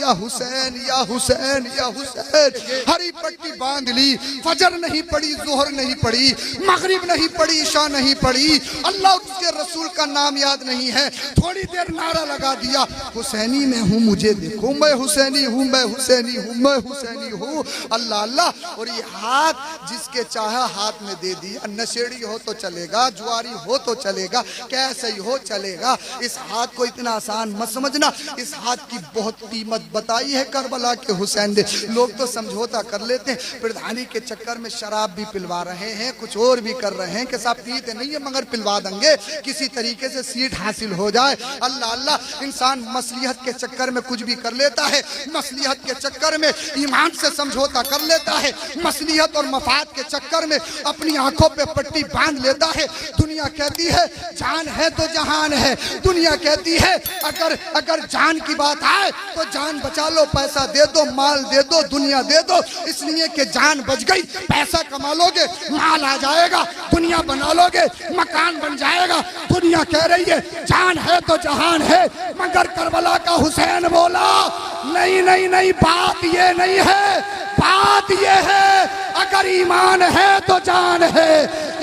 या हुसैन या हुसैन या हुसैन। हरी पट्टी बांध ली, फजर नहीं पड़ी, जोहर नहीं पड़ी, मगरिब नहीं पड़ी, ईशा नहीं पड़ी, अल्लाह उसके रसूल का नाम याद नहीं है। थोड़ी देर नारा लगा दिया, हुसैनी में हूँ, मुझे देखो, मैं हुसैनी हूँ, मैं हुसैनी हूँ, मैं हुसैनी हूँ। अल्लाह अल्लाह। और ये हाथ जिसके चाहा हाथ में दे दिया। नशेड़ी हो तो चलेगा, जुआरी हो तो चलेगा, कैसे ही हो चलेगा। इस हाथ को इतना आसान मत समझना। इस हाथ की बहुत कीमत बताई है करबला के हुसैन ने। लोग तो समझौता कर लेते हैं, प्रधानी के चक्कर में शराब भी पिलवा रहे हैं, कुछ और भी कर रहे हैं कि साहब पीते नहीं है मगर पिलवा देंगे, किसी तरीके से सीट हासिल हो जाए। अल्लाह अल्लाह। इंसान मसलिहत के चक्कर में कुछ भी कर लेता है, मसलिहत के चक्कर में ईमान से समझौता कर लेता है, मसलिहत और मफाद के चक्कर में अपनी आंखों पे पट्टी बांध लेता है। दुनिया कहती है जान है तो जहान है। दुनिया कहती है अगर जान की बात आए तो जान बचा लो, पैसा दे दो, माल दे दो, दुनिया दे दो। इसलिए कि जान बच गई, पैसा कमा लोगे, माल आ जाएगा, दुनिया बना लोगे, मकान बन जाएगा। दुनिया कह रही है जान है तो जहान है, मगर करबला का हुसैन बोला नहीं नहीं नहीं, बात ये नहीं है, बात ये है अगर ईमान है तो जान है,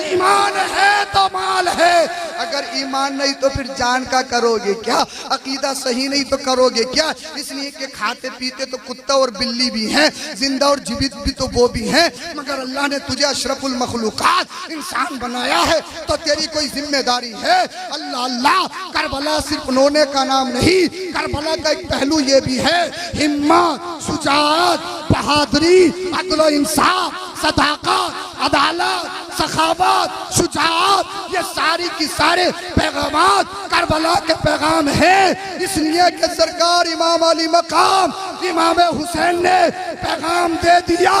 ईमान है तो माल है। अगर ईमान नहीं तो फिर जान का करोगे क्या? अकीदा सही नहीं तो करोगे क्या? इसलिए कि खाते पीते तो कुत्ता और बिल्ली भी हैं, जिंदा और जीवित भी तो वो भी हैं, मगर अल्लाह ने तुझे अशरफुल मखलूकात इंसान बनाया है तो तेरी कोई जिम्मेदारी है। अल्लाह अल्लाह। करबला सिर्फ रोने का नाम नहीं, करबला का एक पहलू ये भी है, हिम्मत, शुजाअत, बहादुरी, अदल इंसाफ, सदाकत, अदालत, सखावत, शुजाअत, ये सारी की सारे पैगामात करबला के पैगाम हैं। इसलिए कि सरकार इमाम अली मकाम इमाम हुसैन ने पैगाम दे दिया,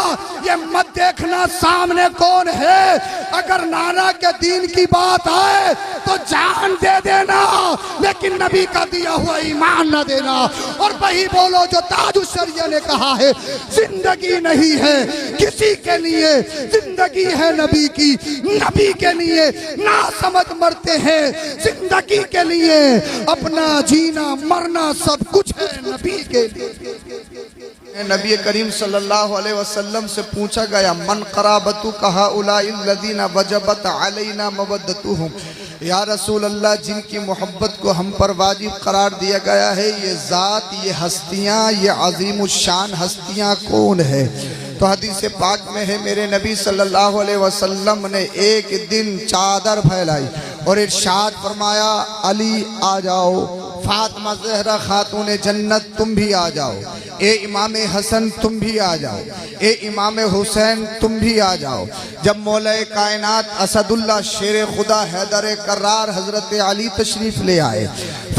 ये मत देखना सामने कौन है, अगर नाना के दीन की बात आए तो जान दे देना, लेकिन नबी का दिया हुआ ईमान न देना। और वही बोलो जो ताजुशरिया ने कहा है, जिंदगी नहीं है किसी के लिए, जिंदगी है नबी की, नबी के लिए ना समझ मरते हैं, जिंदगी के लिए अपना जीना मरना सब कुछ है नबी के लिए। नबी करीम सल्लल्लाहु अलैहि वसल्लम से पूछा गया, मन कराबतु कहा उलाइल्लज़ीना वजबत अलैना मवद्दतुहुम, या रसूल अल्लाह जिनकी मोहब्बत को हम पर वाजिब करार दिया गया है, ये ज़ात, ये हस्तियाँ, ये अज़ीमुश्शान हस्तियाँ कौन है? तो हदीस पाक में है, मेरे नबी सल्लल्लाहु अलैहि वसल्लम ने एक दिन चादर फैलाई और इरशाद फरमाया, अली आ जाओ, फातिमा ज़हरा खातून जन्नत तुम भी आ जाओ, ए इमाम हसन तुम भी आ जाओ, ए इमाम हुसैन तुम भी आ जाओ। जब मौला कायनात असदुल्ला शेर खुदा हैदर करार हजरत अली तशरीफ ले आए,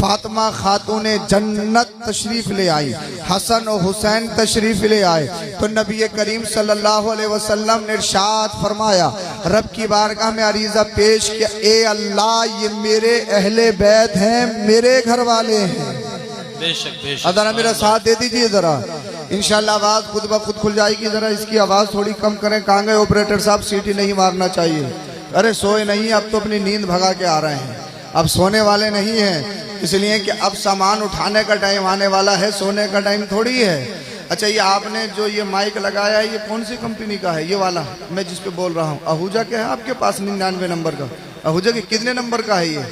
फातिमा खातून जन्नत तशरीफ ले आई, हसन और हुसैन तशरीफ ले आए, तो नबी करीम सल्लल्लाहु अलैहि वसल्लम ने इरशाद फरमाया, रब की बारगाह में अरीज़ा पेश किया, ए अल्लाह ये मेरे अहले बैत हैं, मेरे घर वाले हैं। अदरा मेरा साथ दे दीजिए जरा, इंशाल्लाह आवाज़ खुद ब खुद खुल जाएगी। जरा इसकी आवाज़ थोड़ी कम करें। कहाँ गए ऑपरेटर साहब? सीटी नहीं मारना चाहिए। अरे सोए नहीं, अब तो अपनी नींद भगा के आ रहे हैं, अब सोने वाले नहीं हैं, इसलिए कि अब सामान उठाने का टाइम आने वाला है, सोने का टाइम थोड़ी है। अच्छा, ये आपने जो ये माइक लगाया है, ये कौन सी कंपनी का है? ये वाला मैं जिस पे बोल रहा हूँ, आहूजा के है आपके पास? 99 नंबर का आहूजा के कितने नंबर का है ये?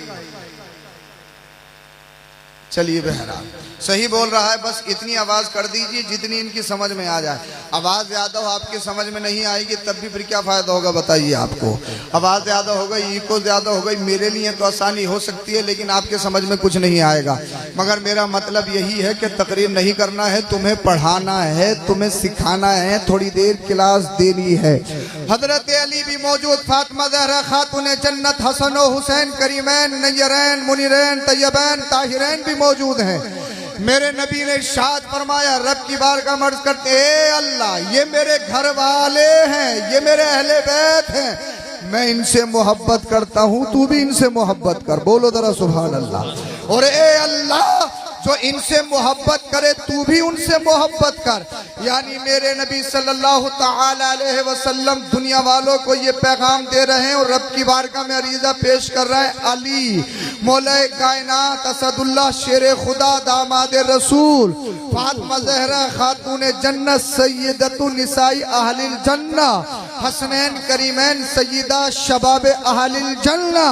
चलिए बहरहाल सही बोल रहा है, बस इतनी आवाज़ कर दीजिए जितनी इनकी समझ में आ जाए। आवाज़ ज़्यादा हो, आपकी समझ में नहीं आएगी तब भी फिर क्या फ़ायदा होगा बताइए आपको। आवाज़ ज़्यादा हो गई, इको ज़्यादा हो गई, मेरे लिए तो आसानी हो सकती है लेकिन आपके समझ में कुछ नहीं आएगा। मगर मेरा मतलब यही है कि तकरीर नहीं करना है, तुम्हें पढ़ाना है, तुम्हें सिखाना है, थोड़ी देर क्लास देनी है। हजरत अली भी मौजूद, फातिमा ज़हरा खातून जन्नत, हसन और हुसैन करीमैन, नय्यरैन, मुनीरैन, तैयबैन, ताहिरैन भी मौजूद हैं। मेरे नबी ने इरशाद फरमाया, रब की बारगाह में अर्ज़ करते, ए अल्लाह ये मेरे घर वाले हैं, ये मेरे अहले बैत हैं, मैं इनसे मोहब्बत करता हूँ, तू भी इनसे मोहब्बत कर। बोलो जरा सुभान अल्लाह। और ए अल्लाह जो इनसे मोहब्बत करे तू भी उनसे मोहब्बत कर। यानी मेरे नबी सल्लल्लाहु तआला अलैहि वसल्लम दुनिया वालों को ये पैगाम दे रहे हैं और रब की बारगाह में अरीजा पेश कर रहे हैं। अली मौलाए कायनात असदुल्लाह शेर खुदा दामाद रसूल फातिमा ज़हरा खातून जन्नत सय्यदतु निसाई अहलिल जन्ना हसनैन करीमैन सय्यदा शबाब अहलिल जन्ना।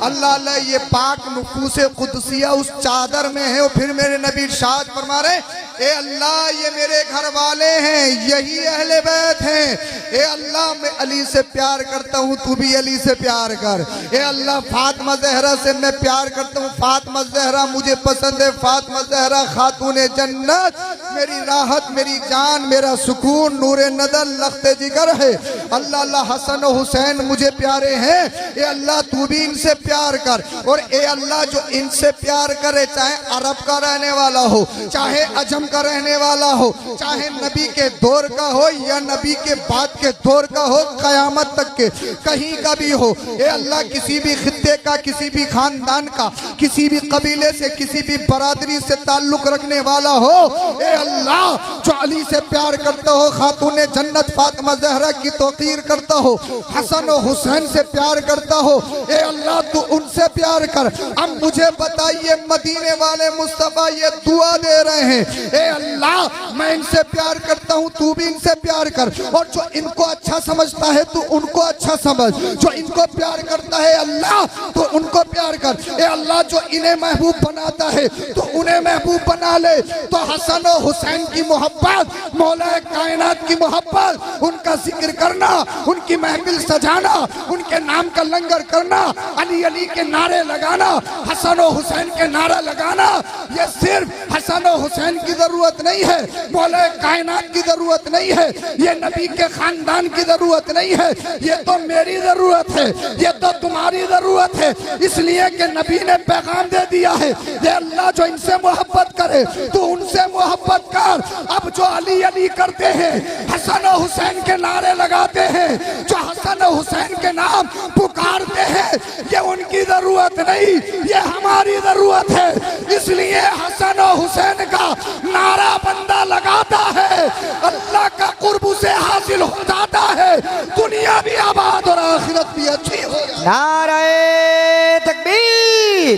अल्लाह अल्लाह ये पाक नुफूसे कुदसिया उस चादर में है। और फिर मेरे नबी इरशाद फरमा रहे ए अल्लाह ये मेरे घर वाले हैं, यही अहले बैत हैं। ए अल्लाह मैं अली से प्यार करता हूँ, तू भी अली से प्यार कर। ए अल्लाह फातिमा ज़हरा से मैं प्यार करता हूँ, फातिमा ज़हरा मुझे पसंद है। फातिमा ज़हरा खातून जन्नत मेरी राहत, मेरी जान, मेरा सुकून, नूरे नदर, लख्ते जिगर है। अल्लाह अल्लाह हसन और हुसैन मुझे प्यारे हैं। ए अल्लाह तू भी इनसे प्यार कर। और ए अल्लाह जो इनसे प्यार करे, चाहे अरब का रहने वाला हो, चाहे अजम का रहने वाला हो, चाहे नबी के दौर का हो या नबी के बाद के दौर का हो, कयामत तक के कहीं का भी हो। ए अल्लाह किसी भी खित्ते का, किसी भी खानदान का, किसी भी कबीले से, किसी भी बरादरी से ताल्लुक रखने वाला हो, ए अल्लाह जो अली से प्यार करता हो, खातून जन्नत फातिमा ज़हरा की तौकीर करता हो, हसन और हुसैन से प्यार करता हो, ए अल्लाह तू उनसे प्यार कर। अब मुझे बताइए मदीने वाले मुस्तफा ये दुआ दे रहे हैं, ए अल्लाह मैं इनसे प्यार करता हूँ, तू भी इनसे प्यार कर। और जो इनको अच्छा समझता है तू उनको अच्छा समझ, जो इनको प्यार करता है अल्लाह तो उनको प्यार कर। ए अल्लाह जो इन्हें महबूब बनाता है तो उन्हें महबूब बना ले। तो हसन और हुसैन की मोहब्बत, मौला कायनात की मोहब्बत, उनका जिक्र करना, उनकी महफिल सजाना, उनके नाम का लंगर करना, अली अली के नारे लगाना, हसन और हुसैन के नारा लगाना, ये सिर्फ हसन और हुसैन की जरूरत नहीं है, मौला कायनात की जरूरत नहीं है, ये नबी के खानदान की जरूरत नहीं है, ये तो मेरी जरूरत है, ये तो तुम्हारी जरूरत है। इसलिए कि नबी ने पैगाम दे दिया है, ये अल्लाह जो इनसे मोहब्बत करे तो उनसे मोहब्बत कर। अब जो अली अली करते हैं, हसन और हुसैन के नारे लगाते हैं, जो हसन और हुसैन के नाम पुकारते हैं, ये उनकी जरूरत नहीं, ये हमारी जरूरत है। इसलिए हसन और हुसैन का नारा बंदा लगाता है, अल्लाह का कुर्ब उसे हासिल हो जाता है, दुनिया भी आबाद और आखिरत भी अच्छी हो। नारे तकबीर,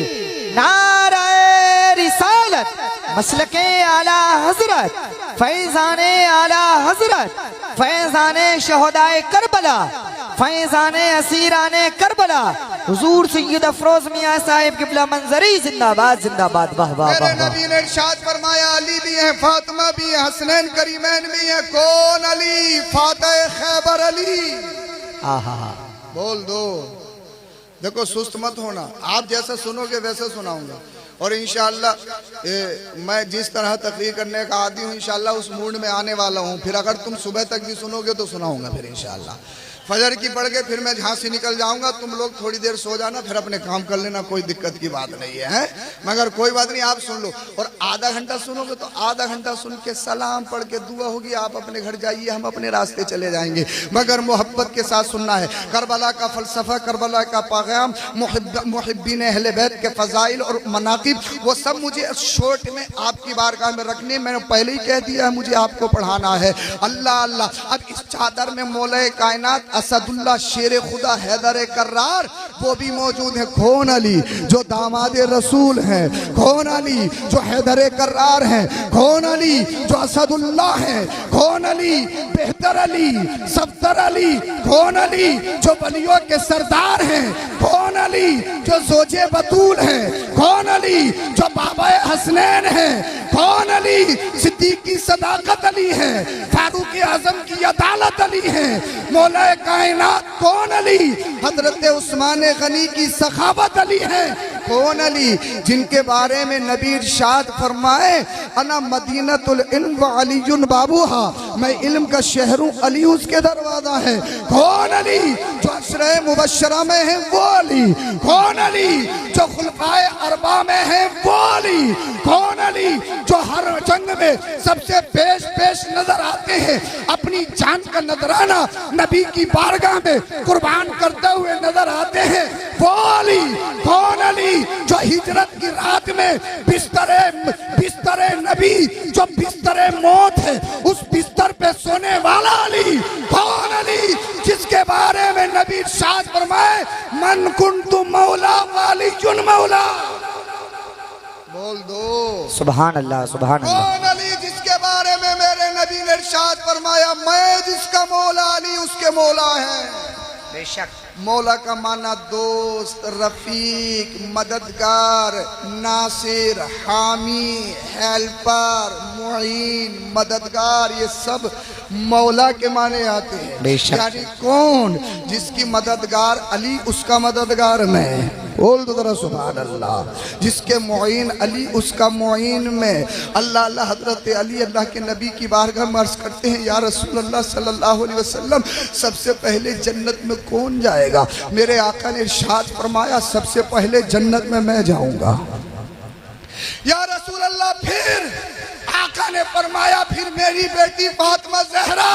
नारे रिसालत, मसलके आला हजरत, फैजाने आला हजरत, फैजाने शहदाए करबला, फैजाने असीराने करबला, हुजूर सैयद अफरोज मियां साहिब किबला मंजरी जिंदाबाद जिंदाबाद। वाह वाह वाह। नबी ने इरशाद फरमाया अली भी है, फातिमा भी है, हसनैन करीमैन भी है। कौन अली? फातह खैबर अली। आहा बोल दो। देखो सुस्त मत होना, आप जैसा सुनोगे वैसे सुनाऊंगा। और इंशाअल्लाह मैं जिस तरह तकरीर करने का आदी हूँ, इंशाअल्लाह उस मूड में आने वाला हूँ। फिर अगर तुम सुबह तक भी सुनोगे तो सुनाऊंगा फिर इंशाअल्लाह। फजर की पढ़ के फिर मैं जहाँ से निकल जाऊंगा, तुम लोग थोड़ी देर सो जाना, फिर अपने काम कर लेना, कोई दिक्कत की बात नहीं है, मगर कोई बात नहीं, आप सुन लो। और आधा घंटा सुनोगे तो आधा घंटा सुन के सलाम पढ़ के दुआ होगी, आप अपने घर जाइए, हम अपने रास्ते चले जाएंगे, मगर मोहब्बत के साथ सुनना है। करबला का फलसफा, करबला का पैगाम, मुहिब्बीन अहले बैत के फजाइल और मनाकिब, वो सब मुझे शॉर्ट में आपकी बारगाह में रखने, मैंने पहले ही कह दिया है, मुझे आपको पढ़ाना है। अल्लाह अल्लाह। अब इस चादर में मौला कायनात असदुल्लाह शेर खुदा हैदर कर्रार वो भी मौजूद है। कौन अली? जो दामाद रसूल हैं। कौन अली? जो हैदर कर्रार हैं। कौन अली? जो असदुल्लाह हैं। कौन अली? बेहतर अली, सफ्तर अली। कौन अली? जो वलियों के सरदार हैं। कौन अली? जो जोजे बतूल हैं। कौन अली? जो बाबा हसनैन हैं। कौन अली? सिद्दीक की सदाकत अली है, फारूक आजम की अदालत अली है। मौला कायनात कौन अली? हजरत उस्मान गनी की सखावत अली है। कौन अली? जिनके बारे में नबी इरशाद फरमाए, अना मदीनतुल इल्म व अलीयुन बाबूहा, मैं इल्म का शहर हूँ, अली उसके दरवाजा है। कौन अली? जो अशरे मुबशरा में है वो अली। कौन अली? जो खुलफाए अरबा में है वो अली। कौन अली? जो हर जंग में सबसे पेश नजर आते हैं, अपनी जान का नजराना नबी की बारगाह में कुर्बान करते हुए नजर आते हैं वो अली। कौन अली? जो हिजरत की रात में बिस्तरे नबी जो बिस्तरे मौत है उस बिस्तर पे सोने वाला अली, कौन अली जिसके बारे में नबी इरशाद फरमाए मन कुंतु मौला वालियुन मौला। बोल दो सुभान अल्लाह, सुभान अल्लाह। कौन अली जिसके बारे में मेरे नबी ने इरशाद फरमाया मैं जिसका मौला अली उसके मौला है। बेशक मौला का माना दोस्त, रफीक, मददगार, नासिर, हामी, हेल्पर, मुईन, मददगार, ये सब मौला के माने आते हैं। बेशक। यानी कौन जिसकी मददगार अली उसका मददगार मैं। बोल दो जरा सुभान अल्लाह। जिसके मुईन अली उसका मुईन मैं। अल्लाह अल्लाह हजरत अली अल्लाह के नबी की बारगाह में अर्ज करते हैं या रसूल अल्लाह सल्लल्लाहु अलैहि वसल्लम सबसे पहले जन्नत में कौन जाएगा? मेरे आका ने इरशाद फरमाया सबसे पहले जन्नत में मैं जाऊंगा। या रसूल अल्लाह फिर? आका ने फरमाया फिर मेरी बेटी फातिमा ज़हरा।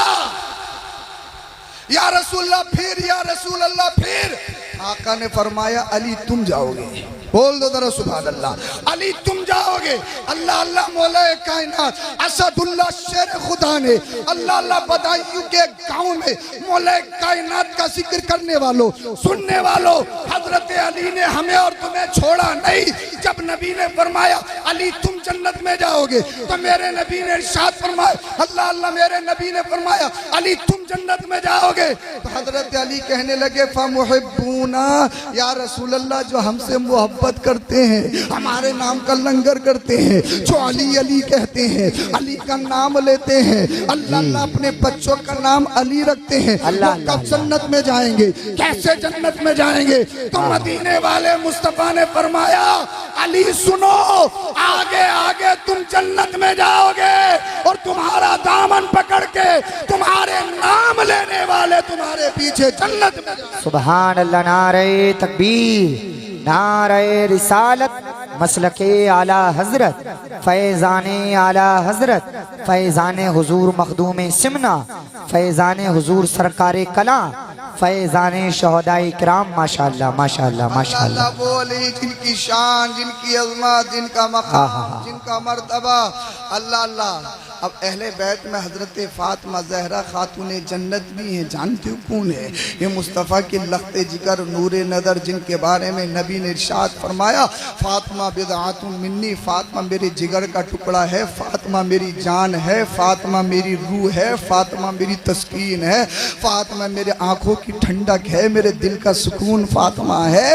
या रसूल अल्लाह फिर? या रसूल अल्लाह फिर? आका ने फरमाया अली तुम जाओगे। बोल दो जरा सुभान अल्लाह। अली तुम जाओगे। अल्लाह अल्लाह मौला कायनात असदुल्लाह शेर खुदा ने अल्लाह अल्लाह बदायूं के गांव में मौला कायनात का जिक्र करने वालों, सुनने वालों, हजरत अली ने हमें और तुम्हें छोड़ा नहीं। जब नबी ने फरमाया अली तुम जन्नत में जाओगे तो मेरे नबी ने इरशाद फरमाया, अल्लाह अल्लाह मेरे नबी ने फरमाया अली तुम जन्नत में जाओगे। तो हजरत अली कहने लगे फमुहिब्बूना, या रसूल अल्लाह जो हमसे मोहब्बत करते हैं, हमारे नाम का लंगर करते हैं, जो अली अली कहते हैं, अली का नाम लेते हैं, अल्लाह अल्लाह अपने बच्चों का नाम अली रखते हैं, अल्लाह वो कब जन्नत में जाएंगे? कैसे जन्नत में जाएंगे? तो मदीने वाले मुस्तफा ने फरमाया अली सुनो, आगे आगे तुम जन्नत में जाओगे और तुम्हारा दामन पकड़ के तुम्हारे नाम लेने वाले तुम्हारे पीछे जन्नत में जाएंगे। सुभान अल्लाह। नारे तकबीर, नारे रिसालत, मसलके आला हजरत, फैज़ाने आला हजरत, फैज़ाने हुजूर मखदूम सिमना, फैज़ाने हुजूर सरकारे कला, फैज़ाने शहदाए किराम। माशाअल्लाह माशाअल्लाह माशाअल्लाह। अल्लाह बोले जिनकी शान, जिनकी अज़मत, जिनका मकाम, जिनका मर्तबा, अल्लाह अल्लाह। अब अहले बैत में हजरत फातिमा ज़हरा खातून जन्नत भी हैं। जानते हो कौन है? ये मुस्तफ़ा के लख्ते जिगर नूरे नदर, जिनके बारे में नबी ने इरशाद फरमाया फातिमा बिदअतुन मिन्नी, फातिमा मेरे जिगर का टुकड़ा है, फातिमा मेरी जान है, फातिमा मेरी रूह है, फातिमा मेरी तस्कीन है, फातिमा मेरे आंखों की ठंडक है, मेरे दिल का सुकून फातिमा है।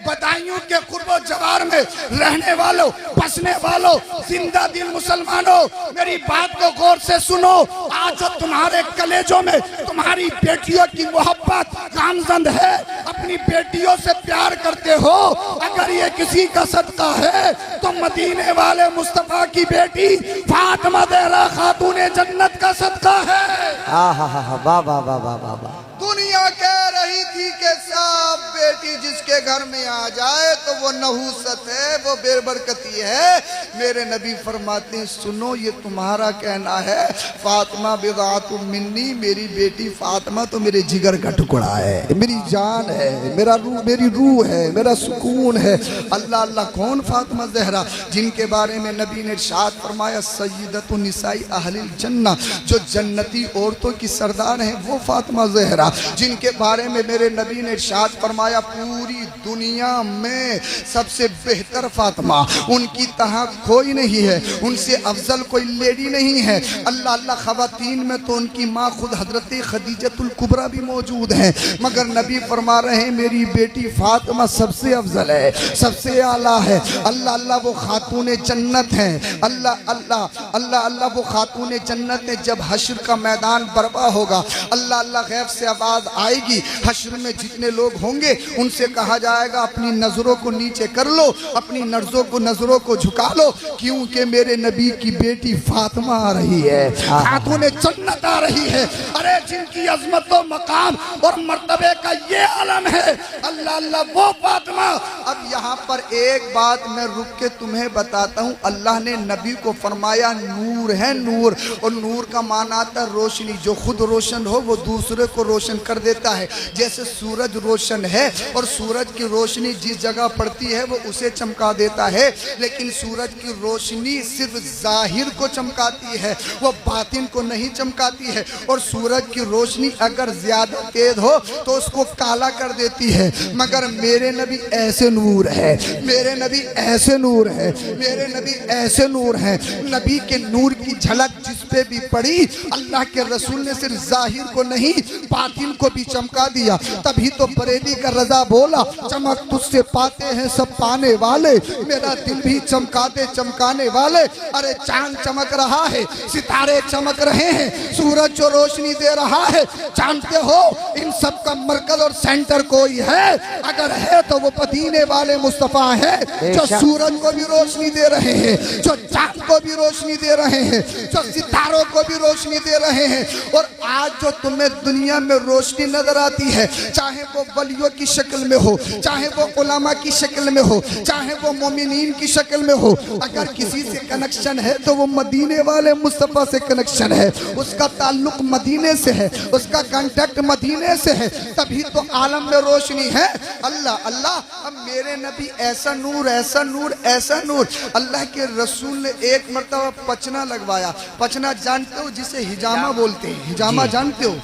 बदायूं के कुर्बो जवार में रहने वालों, बसने वालों, जिंदा दिल मुसलमानों, मेरी बात को गौर से सुनो। आज जो तुम्हारे कलेजों में तुम्हारी बेटियों की मोहब्बत गामजंद है, अपनी बेटियों से प्यार करते हो, अगर ये किसी का सदका है तो मदीने वाले मुस्तफा की बेटी फातिमा ज़हरा खातून जन्नत का सदका है। वाह वाह वाह वाह वाह वाह। दुनिया कह रही थी कि सब बेटी जिसके घर में आ जाए तो वो नहूसत है, वो बेबरकती है। मेरे नबी फरमाते हैं सुनो ये तुम्हारा कहना है, फातिमा बिदअतुन मिन्नी, मेरी बेटी फातिमा तो मेरे जिगर का टुकड़ा है, मेरी जान है, मेरी रूह है, मेरा सुकून है। अल्लाह अल्लाह कौन? फातिमा ज़हरा, जिनके बारे में नबी ने इरशाद फरमाया सय्यदतुन निसाई अहलिल जन्नह, जो जन्नती औरतों की सरदार हैं वो फातिमा ज़हरा, जिनके बारे में मेरे नबी ने इरशाद फरमाया पूरी दुनिया में सबसे बेहतर फातिमा, उनकी तरह कोई नहीं है, उनसे अफजल कोई लेडी नहीं है। अल्लाह अल्लाह खवातीन में तो उनकी माँ खुद हजरत खदीजतुल कुबरा भी मौजूद हैं, मगर नबी फरमा रहे हैं मेरी बेटी फातिमा सबसे अफजल है, सबसे आला है। अल्लाह अल्लाह वो खातून जन्नत हैं। अल्लाह अल्लाह अल्लाह अल्लाह वो खातून जन्नत है। जब हश्र का मैदान बर्पा होगा, अल्लाह अल्लाह गैब से आवाज आएगी, हश्र में जितने लोग होंगे उनसे कहा जाएगा अपनी नजरों को नीचे कर लो, अपनी नजरों को झुका लो, क्योंकि मेरे नबी की बेटी फातिमा आ रही है, खातून जन्नत आ रही है। अरे जिनकी अजमत व मकाम और मर्तबे का ये आलम है, अल्लाह अल्लाह वो फातिमा। अब यहाँ पर एक बात मैं रुक के तुम्हें बताता हूँ। अल्लाह ने नबी को फरमाया नूर है, नूर, और नूर का माना आता है रोशनी, जो खुद रोशन हो वो दूसरे को रोशन कर देता है। जैसे सूरज रोशन है और सूरज की रोशनी जिस जगह पड़ती है वो उसे चमका देता है, लेकिन सूरज की रोशनी सिर्फ जाहिर को चमकाती है, वो बातिन को नहीं चमकाती है। और सूरज की रोशनी अगर ज्यादा तेज हो तो उसको काला कर देती है, मगर मेरे नबी ऐसे नूर है, मेरे नबी ऐसे नूर है, मेरे नबी ऐसे नूर है। नबी के नूर की झलक जिस पे भी पड़ी, अल्लाह के रसूल ने सिर्फ जाहिर को नहीं बातिन को भी चमका दिया। तभी तो बरेली का रजा बोला, चमक तुझसे पाते हैं सब पाने वाले, मेरा दिल भी चमका दे चमकाने वाले। अरे चांद चमक रहा है, सितारे चमक रहे हैं, सूरज जो रोशनी दे रहा है, जानते हो इन सब का मरकज और सेंटर कोई है? अगर है तो वो मदीने वाले मुस्तफा है, जो सूरज को भी रोशनी दे रहे हैं, जो चांद को भी रोशनी दे रहे हैं, जो सितारों को भी रोशनी दे रहे हैं। और आज जो तुम्हें दुनिया में रोशनी नजर आती है, चाहे वो वलियों की शक्ल में हो, चाहे वो उलमा की शक्ल में हो, चाहे वो मोमिनीन की शक्ल में हो, अगर किसी से कनेक्शन है तो वो मदीने वाले मुस्तफा से कनेक्शन है, उसका ताल्लुक मदीने से है, उसका कांटेक्ट मदीने से है, तभी तो आलम में रोशनी है। अल्लाह अल्लाह, अब मेरे नबी ऐसा नूर, ऐसा नूर, ऐसा नूर। अल्लाह के रसूल ने एक मरतबा पचना लगवाया। पचना जानते हो जिसे हिजामा बोलते हैं, हिजामा जानते हो?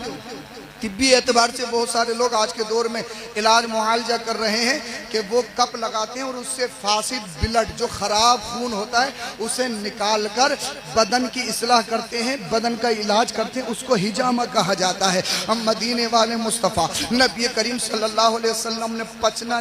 तिब्बी एतबार से बहुत सारे लोग आज के दौर में इलाज मुआवजा कर रहे हैं कि वो कप लगाते हैं और उससे फासिद ब्लड, जो ख़राब खून होता है, उसे निकाल कर बदन की इस्लाह करते हैं, बदन का इलाज करते हैं, उसको हिजामा कहा जाता है। हम मदीने वाले मुस्तफ़ा नबी करीम सल्लल्लाहु अलैहि वसल्लम ने पचना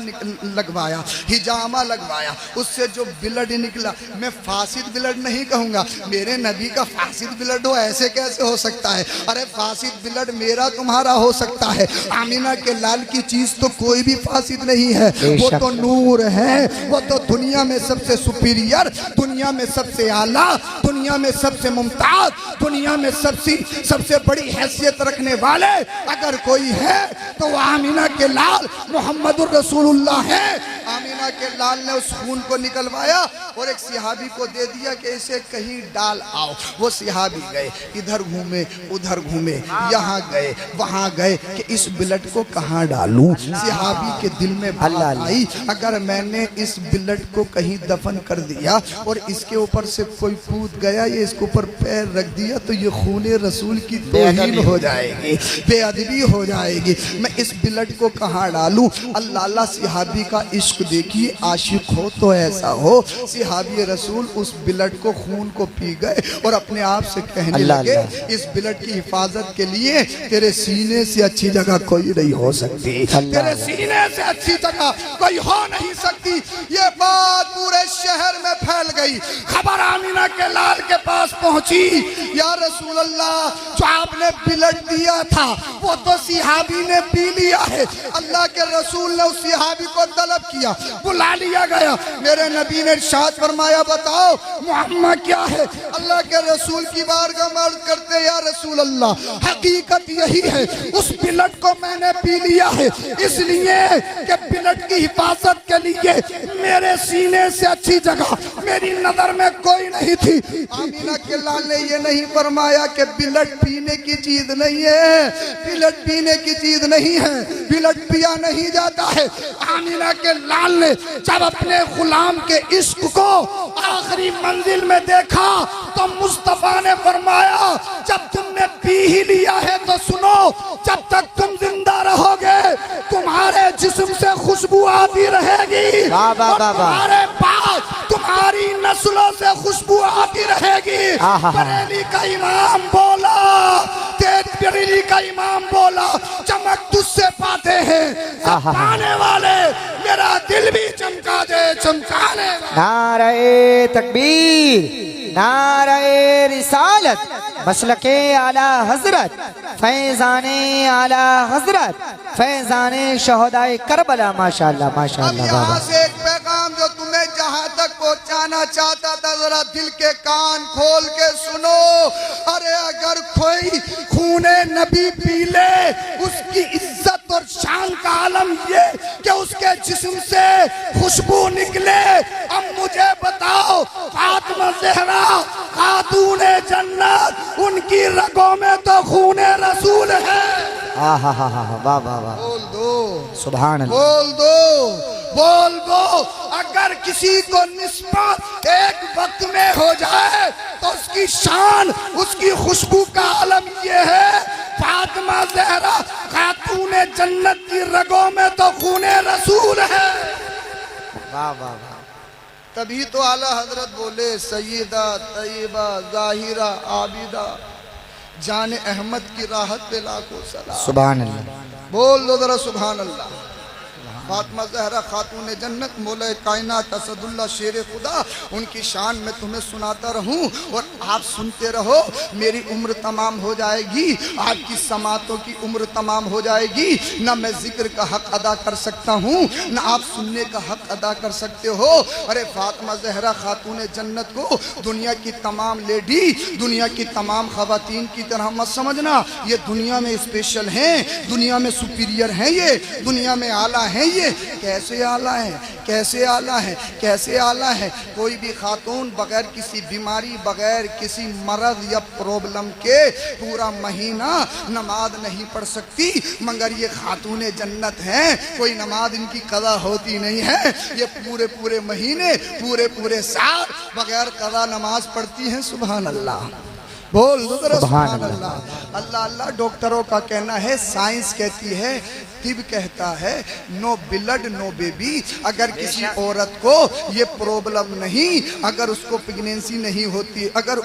लगवाया, हिजामा लगवाया, उससे जो ब्लड निकला, मैं फासिद ब्लड नहीं कहूँगा, मेरे नबी का फासिद ब्लड हो ऐसे कैसे हो सकता है? अरे फासिद ब्लड मेरा तुम्हारा हो सकता है, आमीना के लाल की चीज तो कोई भी फासिद नहीं है, वो तो नूर है, वो तो दुनिया में सबसे सुपीरियर, दुनिया में सबसे आला, दुनिया में सबसे मुमताज, दुनिया में सबसे बड़ी हैसियत रखने वाले अगर कोई है तो वो आमीना के लाल मोहम्मदुर रसूलुल्लाह है। आमीना के लाल ने उस खून को निकलवाया और एक सिहाबी को दे दिया कि इसे कहीं डाल आओ। वो सिहाबी गए, इधर घूमे, उधर घूमे, यहाँ गए, वहाँ गए कि इस ब्लड को कहाँ डालूं। सिहाबी के दिल में बात आई, अगर मैंने इस ब्लड को कहीं दफन कर दिया और इसके ऊपर से कोई कूद गया, ये इसके ऊपर पैर रख दिया, तो ये खूने रसूल की तौहीन हो जाएगी, बेअदबी हो जाएगी। मैं इस ब्लड को कहाँ डालूं? अल्लाह सिहाबी का इश्क देखिए, आशिक हो तो ऐसा हो। सिहाबी रसूल उस ब्लड को, खून को पी गए और अपने आप से कहने लगे, इस ब्लड की हिफाजत के लिए तेरे सीने से अच्छी जगह कोई नहीं हो सकती, तेरे सीने से अच्छी जगह कोई हो नहीं सकती। ये बात पूरे शहर में फैल गई, खबर आमीना के लाल के पास पहुंची, या रसूल अल्लाह, जो आपने ब्लड दिया था वो तो सिहाबी ने पी लिया है। अल्लाह के रसूल ने उस सिहाबी को तलब किया, बुला लिया गया। मेरे नबी ने इरशाद फरमाया, बताओ मुहम्मद क्या है? अल्लाह के रसूल की बारगाह में अर्ज़ करते, या रसूल अल्लाह, हकीकत यही है, उस ब्लड को मैंने पी लिया है इसलिए कि ब्लड की हिफाजत के लिए मेरे सीने से अच्छी जगह मेरी नजर में कोई नहीं थी। आमीना के लाल ने ये नहीं फरमाया कि ब्लड पीने की चीज नहीं है, ब्लड पीने की चीज नहीं है, ब्लड पिया नहीं जाता है। आमीना के लाल ने जब अपने गुलाम के इश्क को आखिरी मंजिल में देखा तो मुस्तफा ने फरमाया, जब तुमने पी ही लिया है तो सुनो, जब तक तुम जिंदा रहोगे तुम्हारे जिस्म से खुशबू आती रहेगी, तुम्हारे पास तुम्हारी नस्लों से खुशबू आती रहेगी। बरेली का इमाम बोला, बरेली का इमाम बोला, चमक तुझसे पाते हैं पाने वाले, मेरा दिल भी चमका दे चमकाने वाले। नारे तकबीर, नारे रिसालत, मसलके आला हजरत, फैजाने आला हजरत, फैजाने शहदाए करबला। माशाअल्लाह माशाअल्लाह। यहाँ से एक पैगाम जो तुम्हें जहाँ तक पहुँचाना चाहता था, जरा दिल के कान खोल के सुनो। अरे अगर कोई खूने नबी पी ले, उसकी इज्जत और शान का आलम ये कि उसके जिस्म से खुशबू निकले। अब मुझे बताओ, फातिमा ज़हरा खातूने जन्नत, उनकी रगों में तो खूने रसूल है। आहा हा हा वाह वाह वाह, बोल दो, सुभान अल्लाह। बोल दो, बोल दो। अगर किसी को निस्बत एक वक्त में हो जाए तो उसकी शान, उसकी खुशबू का आलम ये है, फातिमा ज़हरा खातूने जन्नत की रगों में तो खूने रसूल है। वाह वाह वाह, तभी तो आला हजरत बोले, सैयदा तैयबा जाहिरा आबिदा जान अहमद की राहत पे लाखों सलाम। सुभान अल्लाह। बोल दो जरा सुभान अल्लाह। फातिमा ज़हरा खातून जन्नत मौला कायनात असदुल्ला शेर खुदा, उनकी शान में तुम्हें सुनाता रहूं और आप सुनते रहो। मेरी उम्र तमाम हो जाएगी, आपकी समातों की उम्र तमाम हो जाएगी, ना मैं जिक्र का हक अदा कर सकता हूं, ना आप सुनने का हक अदा कर सकते हो। अरे फातिमा ज़हरा खातून जन्नत को दुनिया की तमाम लेडी, दुनिया की तमाम खवातीन की तरह मत समझना। ये दुनिया में स्पेशल हैं, दुनिया में सुपीरियर हैं, ये दुनिया में आला हैं। ये कैसे आला है, कैसे आला है, कैसे आला है। कोई भी खातून बगैर किसी बीमारी, बगैर किसी मरद या प्रॉब्लम के पूरा महीना नमाज नहीं पढ़ सकती, मगर ये खातून जन्नत हैं। कोई नमाज इनकी कज़ा होती नहीं है, ये पूरे पूरे महीने, पूरे पूरे साल बगैर कज़ा नमाज पढ़ती हैं। सुभान अल्लाह। बोल दो जरा सुभान अल्लाह। अल्लाह अल्लाह। डॉक्टरों का कहना है, साइंस कहती है, तिब कहता है, नो ब्लड नो बेबी। अगर किसी औरत को ये प्रॉब्लम नहीं, अगर उसको प्रेगनेंसी नहीं होती, अगर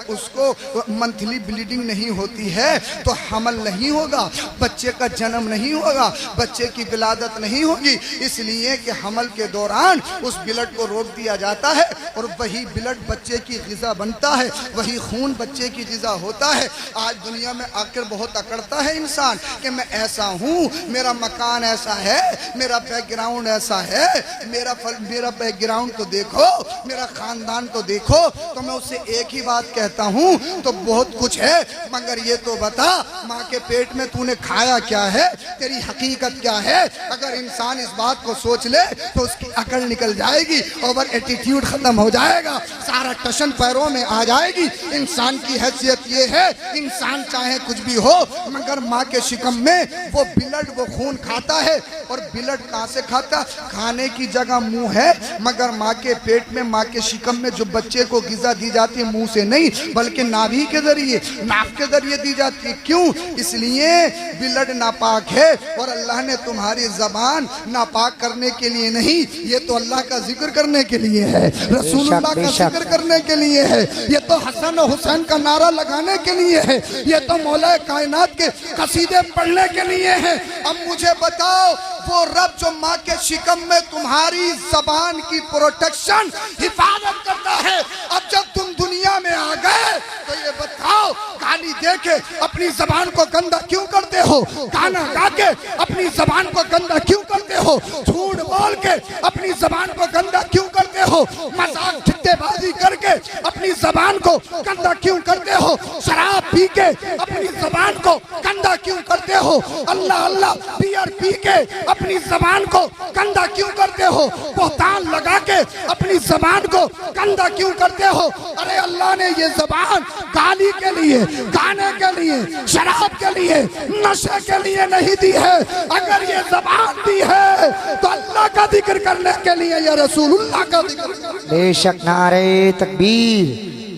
उसको मंथली ब्लीडिंग नहीं होती है तो हमल नहीं होगा, बच्चे का जन्म नहीं होगा, बच्चे की विलादत नहीं होगी। इसलिए कि हमल के दौरान उस ब्लड को रोक दिया जाता है और वही ब्लड बच्चे की ग़िज़ा बनता है, वही खून बच्चे की ग़िज़ा होता है। आज दुनिया में आकर बहुत अकड़ता है इंसान कि मैं ऐसा हूँ, मेरा मकान ऐसा है, मेरा बैकग्राउंड ऐसा है, मेरा बैकग्राउंड तो देखो, मेरा खानदान तो देखो। तो मैं उससे एक ही बात कहता हूँ, तो बहुत कुछ है, मगर ये तो बता, माँ के पेट में तूने खाया क्या है, तेरी हकीकत क्या है। अगर इंसान इस बात को सोच ले तो उसकी अकल निकल जाएगी, ओवर एटीट्यूड खत्म हो जाएगा, सारा टशन पैरों में आ जाएगी। इंसान की हैसियत ये है, इंसान चाहे कुछ भी हो, मगर माँ के शिकम में वो ब्लड, वो खून खाता है। और ब्लड कहाँ से खाता? खाने की जगह मुंह है, मगर माँ के पेट में, माँ के शिकम में जो बच्चे को ग़िज़ा दी जाती है, मुंह से नहीं बल्कि नाभि के जरिए, नाक के जरिए दी जाती है। क्यों? इसलिए ब्लड नापाक है और अल्लाह ने तुम्हारी ज़बान नापाक करने के लिए नहीं, ये तो अल्लाह का जिक्र करने के लिए है, रसूलुल्लाह का जिक्र करने के लिए है, ये तो हसन और हुसैन का नारा लगाने के लिए है, ये तो मौला कायनात के कसीदे पढ़ने के लिए है। अब मुझे बताओ, वो रब जो माँ के शिकम में तुम्हारी जबान की प्रोटेक्शन, हिफाजत करता है, अब जब तुम दुनिया में आ गए तो ये बताओ, गाली देके अपनी जबान को गंदा क्यों करते हो? गाना गा के अपनी जबान को गंदा क्यों करते हो? झूठ बोल के अपनी जबान को गंदा क्यों करते हो? मजाक ठिट्ठेबाजी करके अपनी जबान को गंदा क्यों करते हो? शराब पी के अपनी जबान को गंदा क्यों करते हो? अल्लाह अल्लाह बियर पी के अपनी जबान को गंदा क्यों करते हो? बोहतान लगा के अपनी जबान को गंदा क्यों करते हो? अरे अल्लाह ने ये जबान गाली के लिए, गाने के लिए, शराब के लिए, नशे के लिए नहीं दी है। अगर ये जबान दी है तो अल्लाह का जिक्र करने के लिए, या रसूलुल्लाह का जिक्र। बेशक नारे तकबीर,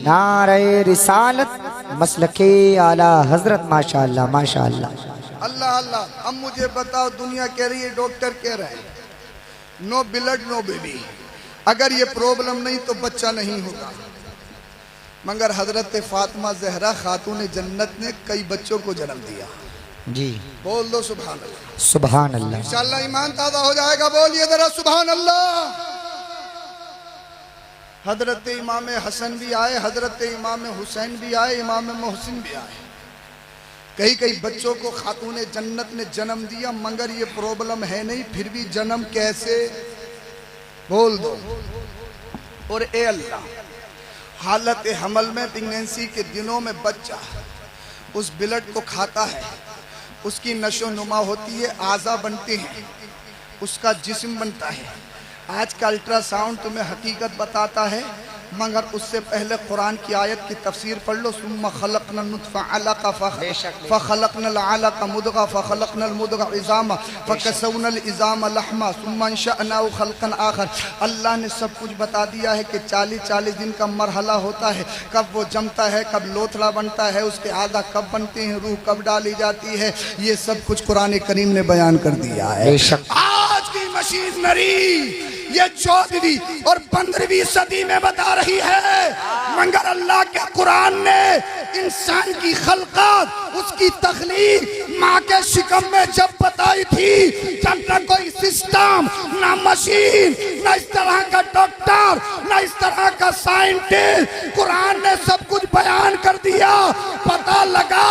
नारे रिसालत, मसलके आला हजरत, माशाअल्लाह माशाअल्लाह। अल्लाह अल्लाह। अब मुझे बताओ, दुनिया कह रही है, डॉक्टर कह रहे हैं, नो ब्लड नो बेबी, अगर ये प्रॉब्लम नहीं तो बच्चा नहीं होगा। मगर हजरत फातिमा ज़हरा खातून जन्नत ने कई बच्चों को जन्म दिया। जी बोल दो सुभान अल्लाह। सुभान अल्लाह। इंशाअल्लाह ईमान ताज़ा हो जाएगा। बोलिए जरा सुभान अल्लाह। हजरत इमाम हसन भी आए, हजरत इमाम हुसैन भी आए, इमाम मोहसिन भी आए। कई कई बच्चों को खातून जन्नत ने जन्म दिया, मगर ये प्रॉब्लम है नहीं, फिर भी जन्म कैसे? बोल दो। और ए अल्लाह, हालत हमल में, प्रेगनेंसी के दिनों में बच्चा उस ब्लड को खाता है, उसकी नशो नुमा होती है, आज़ा बनते हैं, उसका जिस्म बनता है। आज का अल्ट्रासाउंड तुम्हें हकीकत बताता है मगर उससे पहले कुरान की आयत की तफसीर पढ़ लो। सुम्मा खलक़ना नुत्फ़ा अलक़ा फ़खलक़नल अलक़ा मुदग़ा फ़खलक़नल मुदग़ा इज़ामा फ़कसवनल इज़ामा लहमा सुम्मा अंशअनाहु खल्क़न आख़र। अल्लाह ने सब कुछ बता दिया है कि 40-40 दिन का मरहला होता है, कब वो जमता है, कब लोथड़ा बनता है, उसके आधा कब बनते हैं, रूह कब डाली जाती है, ये सब कुछ कुरान करीम ने बयान कर दिया है। आज की मशीनरी ये 14वीं और 15वीं सदी में बता रही है, मगर अल्लाह के कुरान ने इंसान की खल्क़त, उसकी तख्लीक माँ के शिकम में जब बताई थी, जब न कोई सिस्टम, न मशीन, न इस तरह का डॉक्टर, न इस तरह का साइंटिस्ट, कुरान ने सब कुछ बयान कर दिया। पता लगा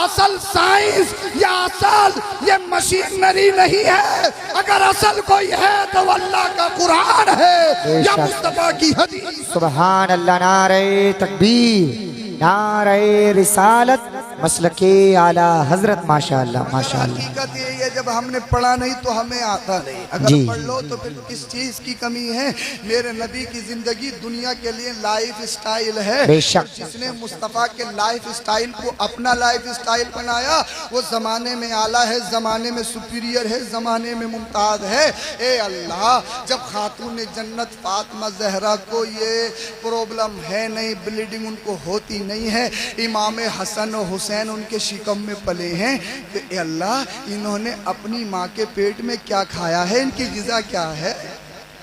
असल साइंस या असल ये मशीनरी नहीं है, अगर असल कोई है तो अल्लाह का कुरान है या मुस्तफा की हदीस। सुभान अल्लाह। नारे तकबीर, नारे रिसालत, मसलके आला हजरत। माशाअल्लाह माशाअल्लाह। हकीकत यही है, जब हमने पढ़ा नहीं तो हमें आता नहीं, अगर पढ़ लो तो फिर किस चीज की कमी है। मेरे नबी की जिंदगी दुनिया के लिए लाइफ स्टाइल है। जिसने मुस्तफा के लाइफ स्टाइल को अपना लाइफ स्टाइल बनाया वो जमाने में आला है, जमाने में सुपीरियर है, जमाने में मुमताज है। ए अल्लाह, जब खातून जन्नत फातिमा ज़हरा को ये प्रॉब्लम है नहीं, ब्लीडिंग उनको होती नहीं है, इमाम हसन और हुसैन उनके शिकम में पले हैं, तो ए अल्लाह इन्होंने अपनी माँ के पेट में क्या खाया है, इनकी ग़िज़ा क्या है,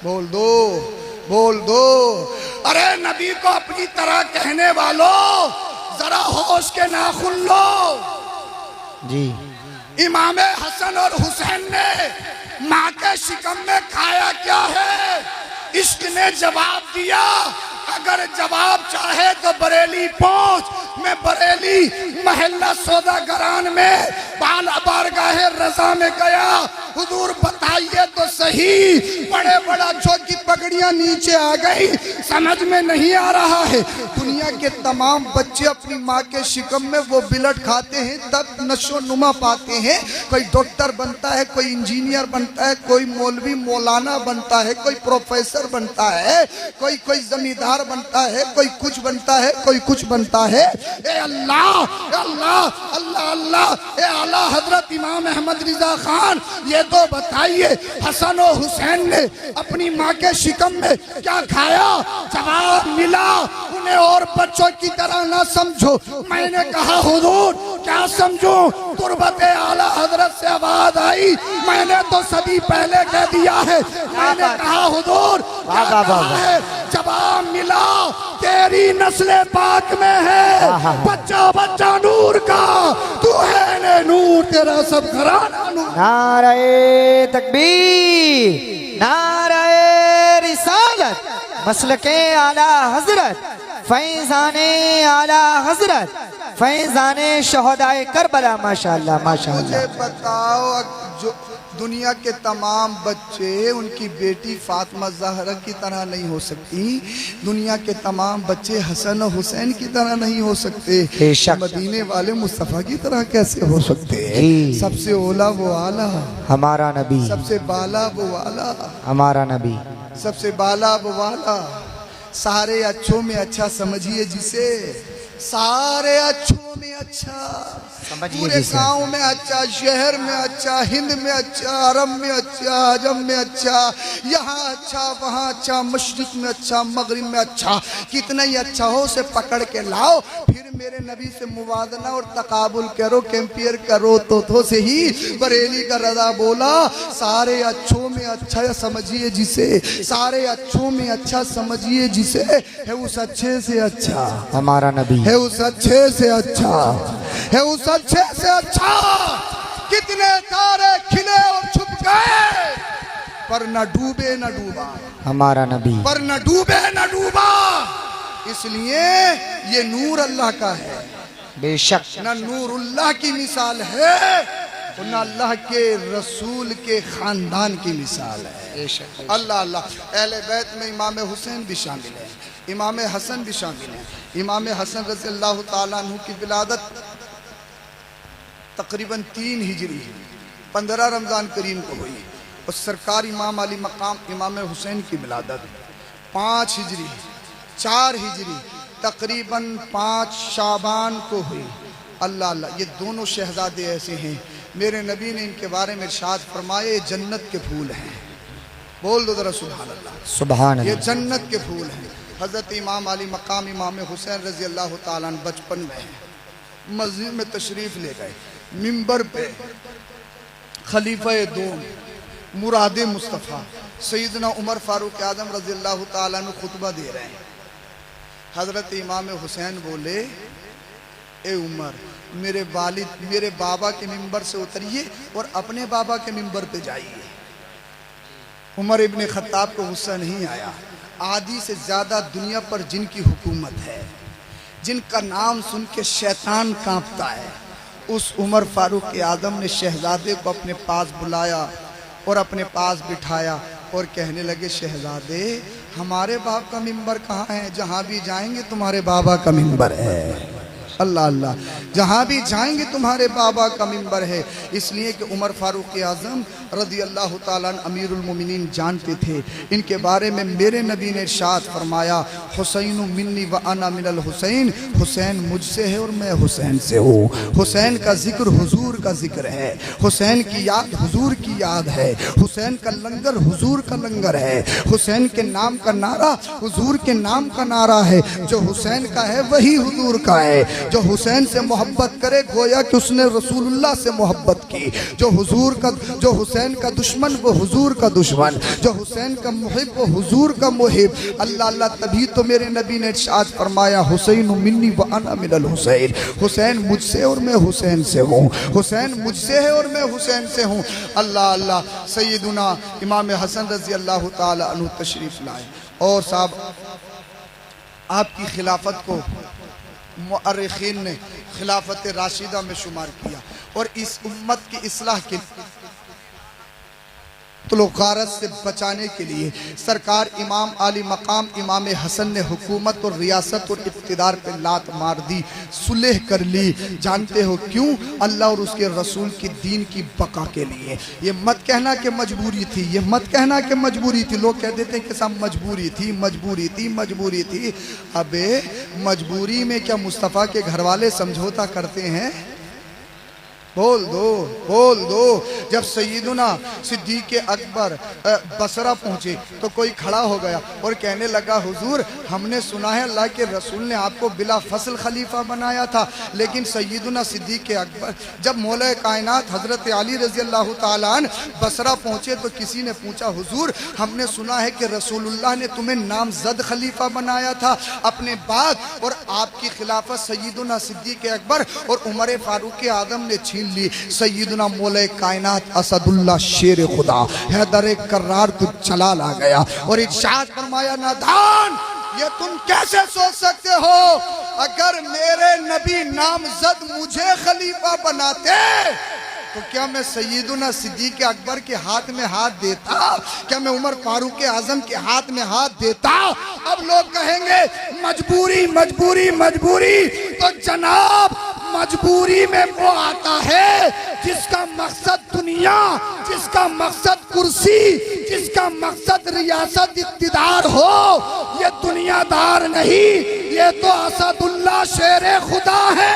बोल दो, बोल दो। अरे नबी को अपनी तरह कहने वालों, जरा होश के नाखुन लो जी। इमाम हसन और हुसैन ने माँ के शिकम में खाया क्या है? इश्क ने जवाब दिया, अगर जवाब चाहे तो बरेली पहुंच। मैं बरेली महल्ला सौदागरान में बारगाहे रजा में गया, हुजूर बताइए तो सही, बड़े बड़ा जो की पगड़ियां नीचे आ गई, समझ में नहीं आ रहा है। दुनिया के तमाम बच्चे अपनी माँ के शिकम में वो बिलट खाते हैं, तब नशो नुमा पाते हैं। कोई डॉक्टर बनता है, कोई इंजीनियर बनता है, कोई मौलवी मौलाना बनता है, कोई प्रोफेसर बनता है, कोई जमींदार बनता है, कोई कुछ बनता है, कोई कुछ बनता है। ए अल्लाह अल्लाह अल्लाह अल्लाह, ए आला हजरत इमाम अहमद रिजा खान, ये तो बताइए हसन और हुसैन ने अपनी माँ के शिकम में क्या खाया? जवाब मिला, उन्हें और बच्चों की तरह ना समझो। मैंने कहा हुजूर क्या समझो? तुरबत आला हजरत से आवाज आई, मैंने तो सदी पहले कह दिया है। मैंने कहा हुजूर क्या कहा है? जवाब मिला, तेरी नस्ल पाक में है, बच्चा बच्चा नूर का, तू है ने नूर, तेरा सब घराना नूर। नारे तकबीर, नारे रिसालत, मसलके आला हजरत, फैजाने आला हजरत, फैजाने शहदाए करबला। माशाअल्लाह माशाअल्लाह। मुझे बताओ, जो दुनिया के तमाम बच्चे उनकी बेटी फातिमा ज़हरा की तरह नहीं हो सकती, दुनिया के तमाम बच्चे हसन और हुसैन की तरह नहीं हो सकते, मदीने वाले मुस्तफ़ा की तरह कैसे हो सकते हैं? सबसे ओला वो आला हमारा नबी, सबसे बाला वो वाला हमारा नबी, सबसे बाला वो वाला। सारे अच्छों में अच्छा समझिए जिसे, सारे अच्छों में अच्छा, पूरे गांव में अच्छा, शहर में अच्छा, हिंद में अच्छा, अरब में अच्छा, अजम में अच्छा, यहाँ अच्छा, वहाँ अच्छा, मशरिक में अच्छा, मगरिब में अच्छा, कितना ही अच्छा हो उसे पकड़ के लाओ, फिर मेरे नबी से मुवाजना और तकाबुल करो, कंपेयर करो तो से ही बरेली का रजा बोला। सारे अच्छों में अच्छा समझिए जिसे, सारे अच्छों में अच्छा समझिए जिसे, है उस अच्छे से अच्छा हमारा नबी, है उस अच्छे से अच्छा, है उस अच्छे से अच्छा। कितने तारे खिले और छुप गए, पर न डूबे न डूबा हमारा नबी, पर न डूबे न डूबा। इसलिए ये नूर अल्लाह का है, बेशक न नूरुल्लाह की मिसाल है और न अल्लाह के रसूल के खानदान की मिसाल है। अल्लाह अल्लाह। अहले बैत में इमाम हुसैन भी शामिल है, इमाम हसन भी शामिल है। इमाम हसन रज़ी अल्लाह ताला अन्हु की विलादत तकरीबन 3 हिजरी 15 रमज़ान करीम को हुई, और सरकार इमाम अली मकाम इमाम हुसैन की विलादत 5 हिजरी 4 हिजरी तकरीबन 5 शाबान को हुई। अल्लाह अल्लाह, ये दोनों शहजादे ऐसे हैं, मेरे नबी ने इनके बारे में इरशाद फरमाए जन्नत के फूल हैं। बोल दो जरा सुभान अल्लाह। सुभान ये अल्लाह। जन्नत के फूल हैं। हज़रत इमाम अली मकाम इमाम हुसैन रजी अल्लाह ताला अन्हु बचपन में मस्जिद में तशरीफ़ ले गए, मिंबर पे खलीफा दोम मुराद मुस्तफ़ा सैयदना उमर फारूक आज़म रजी अल्लाह ताला अन्हु खुतबा दे रहे हैं। हज़रत इमाम हुसैन बोले, ए उमर, मेरे वालिद मेरे बाबा के मिंबर से उतरिए और अपने बाबा के मिंबर पे जाइए। उमर इब्ने खत्ताब को गुस्सा नहीं आया। आधी से ज़्यादा दुनिया पर जिनकी हुकूमत है, जिनका नाम सुन के शैतान कांपता है, उस उमर फारूक आज़म ने शहजादे को अपने पास बुलाया और अपने पास बिठाया और कहने लगे, शहजादे हमारे बाप का मिंबर कहाँ है? जहाँ भी जाएंगे तुम्हारे बाबा का मिंबर है। अल्लाह अल्लाह, जहाँ भी जाएंगे तुम्हारे बाबा का मिंबर है। इसलिए कि उमर फारूक आज़म रज़ी अल्लाह ताला अन्हु अमीरुल मोमिनीन जानते थे। इनके बारे में मेरे नबी ने इरशाद फरमाया, हुसैन मिन्नी व अना मिनल हुसैन, हुसैन मुझसे है और मैं हुसैन से हूँ। हुसैन का जिक्र हुजूर का जिक्र है, हुसैन की याद हुजूर की याद है, हुसैन का लंगर हुजूर का लंगर है, हुसैन के नाम का नारा हुजूर के नाम का नारा है। जो हुसैन का है वही हुजूर का है। जो हुसैन से मोहब्बत करे गोया कि उसने रसूलुल्लाह से मोहब्बत की। जो हुसैन का दुश्मन वो हुजूर का दुश्मन, जो हुसैन का मुहिब वो हुजूर का मुहिब। अल्लाह अल्लाह, तभी तो मेरे नबी ने इरशाद फरमाया, हुसैन मिन्नी व अना मिनल हुसैन, हुसैन मुझसे और मैं हुसैन से हूँ, हुसैन मुझसे है और मैं हुसैन से हूँ। अल्लाह अल्लाह, सैयदुना इमाम हसन रज़ी अल्लाह ताला अन्हु तशरीफ़ लाए और साहब आपकी खिलाफत को मुअर्रिखीन ने खिलाफत राशिदा में शुमार किया और इस उम्मत की इस्लाह के तलुकारत से बचाने के लिए सरकार इमाम आली मकाम इमाम हसन ने हुकूमत और रियासत और इक़्तिदार पे लात मार दी, सुलह कर ली। जानते हो क्यों? अल्लाह और उसके रसूल की दीन की बका के लिए। ये मत कहना कि मजबूरी थी, ये मत कहना कि मजबूरी थी। लोग कह देते हैं कि साहब मजबूरी थी, मजबूरी थी, मजबूरी थी। अबे मजबूरी में क्या मुस्तफ़ा के घर वाले समझौता करते हैं? बोल दो, बोल दो। जब सैयदुना सिद्दीक़ अकबर बसरा पहुँचे तो कोई खड़ा हो गया और कहने लगा, हुजूर हमने सुना है अल्लाह के रसूल ने आपको बिला फसल खलीफा बनाया था। लेकिन सैयदुना सिद्दीक़ अकबर जब मौला कायनात हज़रत अली रज़ी अल्लाह ताला अन्हु बसरा पहुँचे तो किसी ने पूछा, हुजूर हमने सुना है कि रसूलुल्लाह ने तुम्हें नामज़द खलीफा बनाया था अपने बाद, और आपकी खिलाफत सैयदुना सिद्दीक़ अकबर और उमर फारूक आज़म ने छीन ली। सैयदना मौला कायनात असदुल्लाह शेर खुदा हैदर कर्रार को चला ला गया और इरशाद फरमाया, नादान ये तुम कैसे सोच सकते हो? अगर मेरे नबी नामजद मुझे खलीफा बनाते तो क्या मैं सैयदना सिद्दीक़ अकबर के हाथ में हाथ देता? क्या मैं उमर फारूक आज़म के हाथ में हाथ देता? अब लोग कहेंगे मजबूरी मजबूरी मजबूरी। तो जनाब मजबूरी में वो आता है जिसका मकसद दुनिया, जिसका मकसद कुर्सी, जिसका मकसद रियासत इक़्तिदार हो। ये दुनियादार नहीं, ये तो असदुल्लाह शेर खुदा है।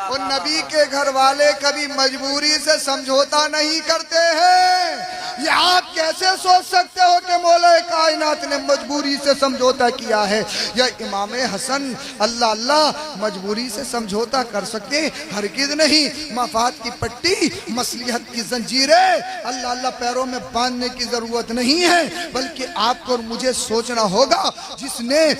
और नबी के घर वाले कभी मजबूरी से समझौता नहीं करते हैं। ये आप कैसे सोच सकते हो कि मौला कायनात ने मजबूरी से समझौता किया है? या इमाम हसन अल्लाह अल्लाह मजबूरी से समझौता कर सकते? हरगिज़ नहीं। मफाद की पट्टी, मसलिहत की जंजीरें अल्लाह अल्लाह पैरों में बांधने की जरूरत नहीं है, बल्कि आपको और मुझे सोचना होगा जिससे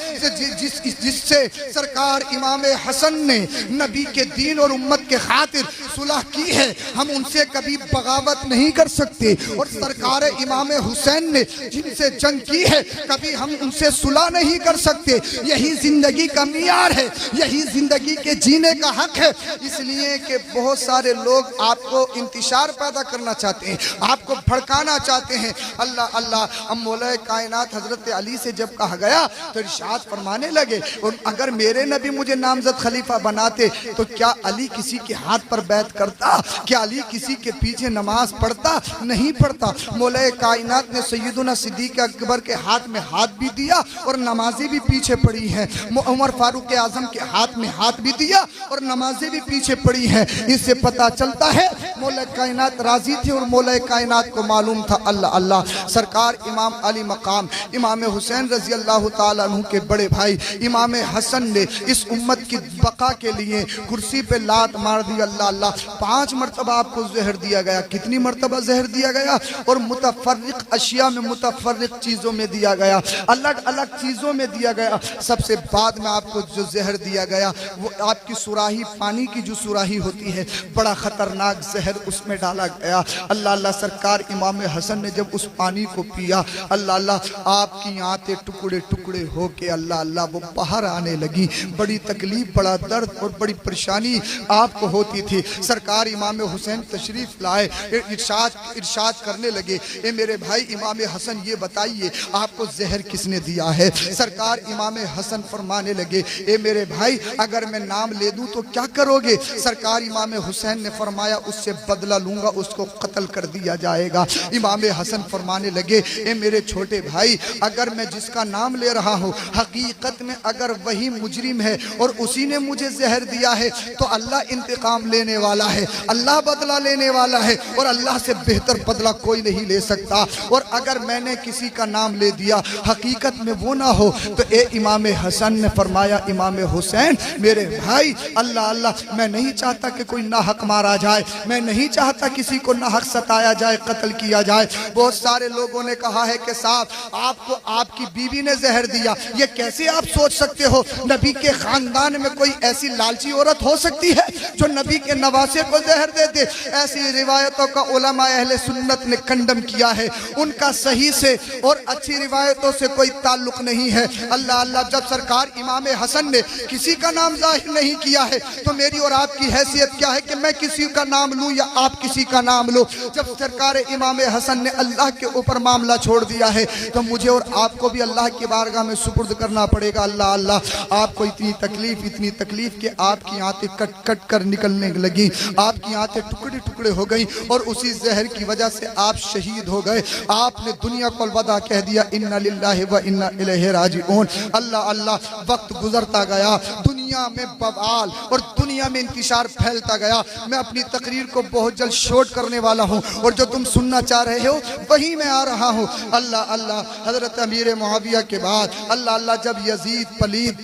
सरकार इमाम हसन ने नबी के दीन और उम्मत के खातिर सुलह की है, हम उनसे कभी बगावत नहीं कर सकते। और सरकार इमाम हुसैन ने जिनसे जंग की है, कभी हम उनसे सुलह नहीं कर सकते। यही जिंदगी का मियार है, यही जिंदगी के जीने का हक है। इसलिए कि बहुत सारे लोग आपको इंतशार पैदा करना चाहते हैं, आपको भड़काना चाहते हैं। अल्लाह अल्लाह। अब मौला कायनात हजरत अली से जब कहा गया तो इरशाद फरमाने लगे, और अगर मेरे नबी मुझे नामजद खलीफा बनाते तो क्या अली किसी के हाथ पर बैत करता? क्या अली किसी के पीछे नमाज पढ़ता? नहीं पढ़ता। मौला कायनात ने सैयदुना सिद्दीक अकबर के हाथ में हाथ भी दिया और नमाजें भी पीछे पड़ी हैं। उमर फारूक आजम के हाथ में हाथ भी दिया और नमाजें भी पीछे पड़ी हैं। इससे पता चलता है मौला कायनात राजी थे और मौला कायनात को मालूम था अल्लाह अल्लाह। सरकार इमाम अली मकाम इमाम हुसैन रजी अल्लाह ताला अन्हु के बड़े भाई इमाम हसन ने इस उम्मत की बका के लिए कुर्सी पे लात मार दी। अल्लाह अल्लाह 5 मरतबा आपको जहर दिया गया। कितनी मरतबा जहर दिया गया? और मुतफर्रिक अशिया में मुतफर्रिक चीज़ों में दिया गया, अलग अलग चीज़ों में दिया गया। सबसे बाद में आपको जो जहर दिया गया वो आपकी सुराही, पानी की जो सुराही होती है, बड़ा खतरनाक जहर उसमें डाला गया। अल्लाह अल्लाह। सरकार इमाम हसन ने जब उस पानी को पिया, अल्लाह अल्लाह, आपकी आंतें टुकड़े टुकड़े होके अल्लाह अल्लाह वो बाहर आने लगी। बड़ी तकलीफ, बड़ा दर्द और बड़ी परेशानी आपको होती थी। सरकार इमाम हुसैन तशरीफ लाए, इरशाद करने लगे, ए मेरे भाई इमाम हसन ये बताइए आपको जहर किसने दिया है? सरकार इमाम हसन फरमाने लगे, ए मेरे भाई अगर मैं नाम ले दूं तो क्या करोगे? सरकार इमाम हुसैन ने फरमाया उससे बदला लूंगा, उसको कत्ल कर दिया जाएगा। इमाम हसन फरमाने लगे, ए मेरे छोटे भाई अगर मैं जिसका नाम ले रहा हूँ हकीकत में अगर वही मुजरिम है और उसी ने मुझे जहर दिया है तो अल्लाह इंतकाम लेने वाला है, अल्लाह बदला लेने वाला है और अल्लाह से बेहतर बदला कोई नहीं ले सकता। और अगर मैंने किसी का नाम ले दिया हकीकत में वो ना हो तो ए इमाम हसन ने फरमाया, इमाम हुसैन मेरे भाई अल्लाह अल्लाह, मैं नहीं चाहता कि कोई नाहक मारा जाए, मैं नहीं चाहता किसी को नाहक सताया जाए, कत्ल किया जाए। बहुत सारे लोगों ने कहा है कि साहब आपको आपकी बीवी ने जहर दिया, ये कैसे आप सोच सकते हो? नबी के खानदान में कोई ऐसी लालची औरत हो सकती है जो नबी के नवासे को जहर दे दे? ऐसी रिवायतों का उलमा अहले सुन्नत ने कंडम किया है, उनका सही से और अच्छी रिवायतों से कोई ताल्लुक नहीं है। अल्लाह अल्लाह। जब सरकार इमाम हसन ने किसी का नाम जाहिर नहीं किया है तो मेरी और आपकी हैसियत क्या है कि मैं किसी का नाम लूं या आप किसी का नाम लो? जब सरकार इमाम हसन ने अल्लाह के ऊपर मामला छोड़ दिया है तो मुझे और आपको भी अल्लाह की बारगाह में सुपुर्द करना पड़ेगा। अल्लाह अल्लाह। आपको इतनी तकलीफ कि आपकी आंतें कट कट कर निकलने लगी, आपकी आंतें टुकड़े टुकड़े हो गई और उसी जहर की वजह से आप शहीद हो गए। आपने दुनिया को अलविदा कह दिया, इन्ना लिल्लाहि व इन्ना इलैहि राजिऊन। अल्लाह अल्लाह। वक्त गुजरता गया, दुनिया में बवाल और दुनिया में इंतशार फैलता गया। मैं अपनी तकरीर को बहुत जल्द शॉर्ट करने वाला हूँ और जो तुम सुनना चाह रहे हो वही मैं आ रहा हूँ। अल्लाह अल्लाह। हजरत अमीर मुआविया के बाद अल्लाह अल्लाह जब यजीद पलीद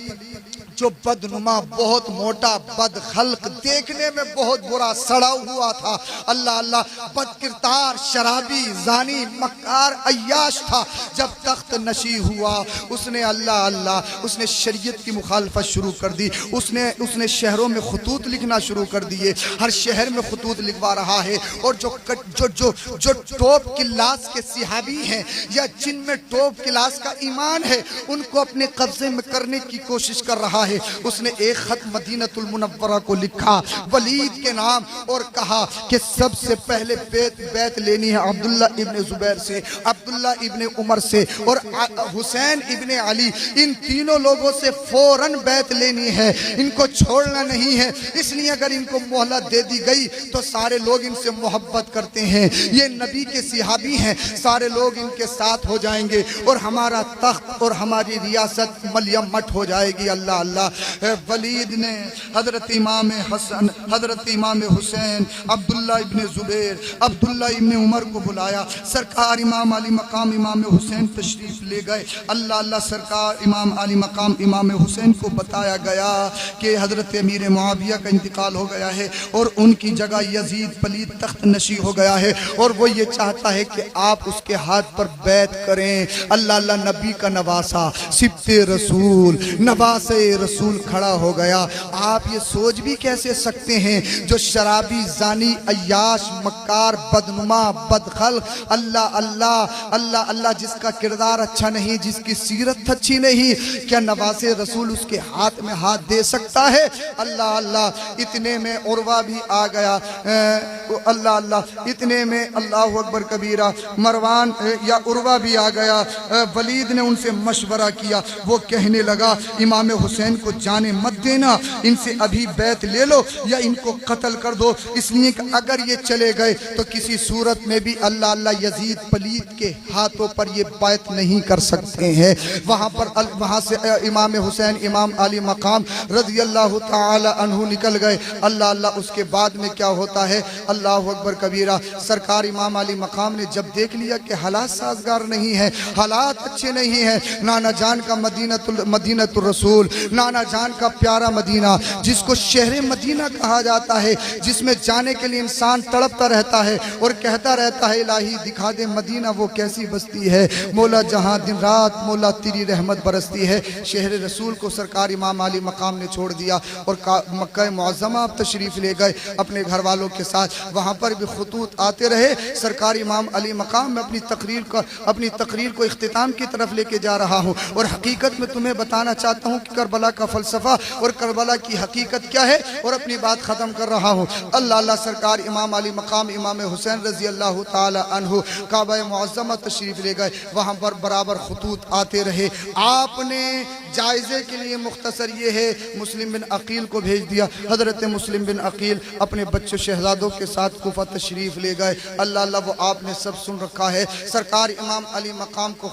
जो बदनुमा, बहुत मोटा, बदखल्क, देखने में बहुत बुरा, सड़ा हुआ था, अल्लाह अल्लाह, बदकिरदार, शराबी, जानी, मक्कार, अय्याश था, जब तख्त नशी हुआ उसने अल्लाह अल्लाह उसने शरीयत की मुखालफत शुरू कर दी। उसने शहरों में खतूत लिखना शुरू कर दिए, हर शहर में खतूत लिखवा रहा है। और जो टॉप क्लास के सिहाबी हैं या जिनमें टॉप क्लास का ईमान है उनको अपने कब्जे में करने की कोशिश कर रहा है। उसने एक खत मदीनतुल मुनव्वरा को लिखा वलीद के नाम और कहा कि सबसे पहले बैत लेनी है अब्दुल्ला इब्ने जुबैर से, अब्दुल्ला इब्ने उमर से और हुसैन इब्ने अली, इन तीनों लोगों से फौरन बैत लेनी है, इनको छोड़ना नहीं है। इसलिए अगर इनको मोहलत दे दी गई तो सारे लोग इनसे मोहब्बत करते हैं, ये नबी के सिहाबी हैं, सारे लोग इनके साथ हो जाएंगे और हमारा तख्त और हमारी रियासत मलियम मट हो जाएगी। अल्लाह अल्लाह। वलीद ने हजरत इमाम हसन, हजरत इमाम हुसैन, अब्दुल्ला इब्ने जुबैर, अब्दुल्ला इब्ने उमर को बुलाया। सरकार इमाम अली मकाम इमाम हुसैन तशरीफ ले गए। अल्लाह अल्लाह। सरकार इमाम अली मकाम इमाम हुसैन को बताया गया कि हजरत अमीर मुआविया का इंतकाल हो गया है और उनकी जगह यजीद पलीद तख्त नशी हो गया है और वो ये चाहता है कि आप उसके हाथ पर बैत करें। अल्लाह अल्लाह। नबी का नवासा, सिब्ते रसूल, नवासे रसूल खड़ा हो गया। आप ये सोच भी कैसे सकते हैं जो शराबी, जानी, अय्याश, मक्कार, बदनुमा, बदखल, अल्लाह अल्लाह अल्लाह अल्लाह, जिसका किरदार अच्छा नहीं, जिसकी सीरत अच्छी नहीं, क्या नवासे रसूल उसके हाथ में हाथ दे सकता है? अल्लाह अल्लाह। इतने में उर्वा भी आ गया। अल्लाह अल्लाह। इतने में अल्लाह अकबर कबीरा, मरवान या उर्वा भी आ गया। वलीद ने उनसे मशवरा किया। वो कहने लगा इमाम हुसैन हुसैन को जाने मत देना, इनसे अभी बैत ले लो या इनको कत्ल कर दो, इसलिए कि अगर ये चले गए तो किसी सूरत में भी अल्लाह अल्लाह यजीद पलीद के हाथों पर ये बैत नहीं कर सकते हैं। वहाँ से इमाम हुसैन इमाम अली मकाम रज़ी अल्लाह ताला अन्हु निकल गए। अल्लाह अल्लाह उसके बाद में क्या होता है, अल्लाह अकबर कबीरा। सरकार इमाम अली मकाम ने जब देख लिया कि हालात साजगार नहीं है, हालात अच्छे नहीं है, नाना जान का मदीनतुर रसूल, नाना जान का प्यारा मदीना जिसको शहर मदीना कहा जाता है, जिसमें जाने के लिए इंसान तड़पता रहता है और कहता रहता है इलाही दिखा दे मदीना वो कैसी बस्ती है, मौला जहां दिन रात मौला तेरी रहमत बरसती है। शहर रसूल को सरकार इमाम अली मकाम ने छोड़ दिया और मक्का मुअज़्ज़मा तशरीफ ले गए अपने घर वालों के साथ। वहाँ पर भी खुतूत आते रहे। सरकार इमाम अली मकाम में अपनी तकरीर को इख्तिताम की तरफ लेके जा रहा हूँ और हकीकत में तुम्हें बताना चाहता हूँ कि करबला का फ़लसफ़ा और करबला की हकीकत क्या है और अपनी बात ख़त्म कर रहा हूँ। अल्लाह अल्लाह सरकार इमाम अली मकाम इमाम हुसैन रज़ी अल्लाह ताला अन्हु काबा मुअज़्ज़मा तशरीफ ले गए। वहाँ पर बराबर खुतूत आते रहे। आपने जायज़े के लिए मुख्तसर ये है मुस्लिम बिन अकील को भेज दिया। हज़रत मुस्लिम बिन अकील अपने बच्चों शहजादों के साथ कुफा तशरीफ ले गए। अल्लाह अल्लाह वो आपने सब सुन रखा है। सरकार इमाम अली मकाम को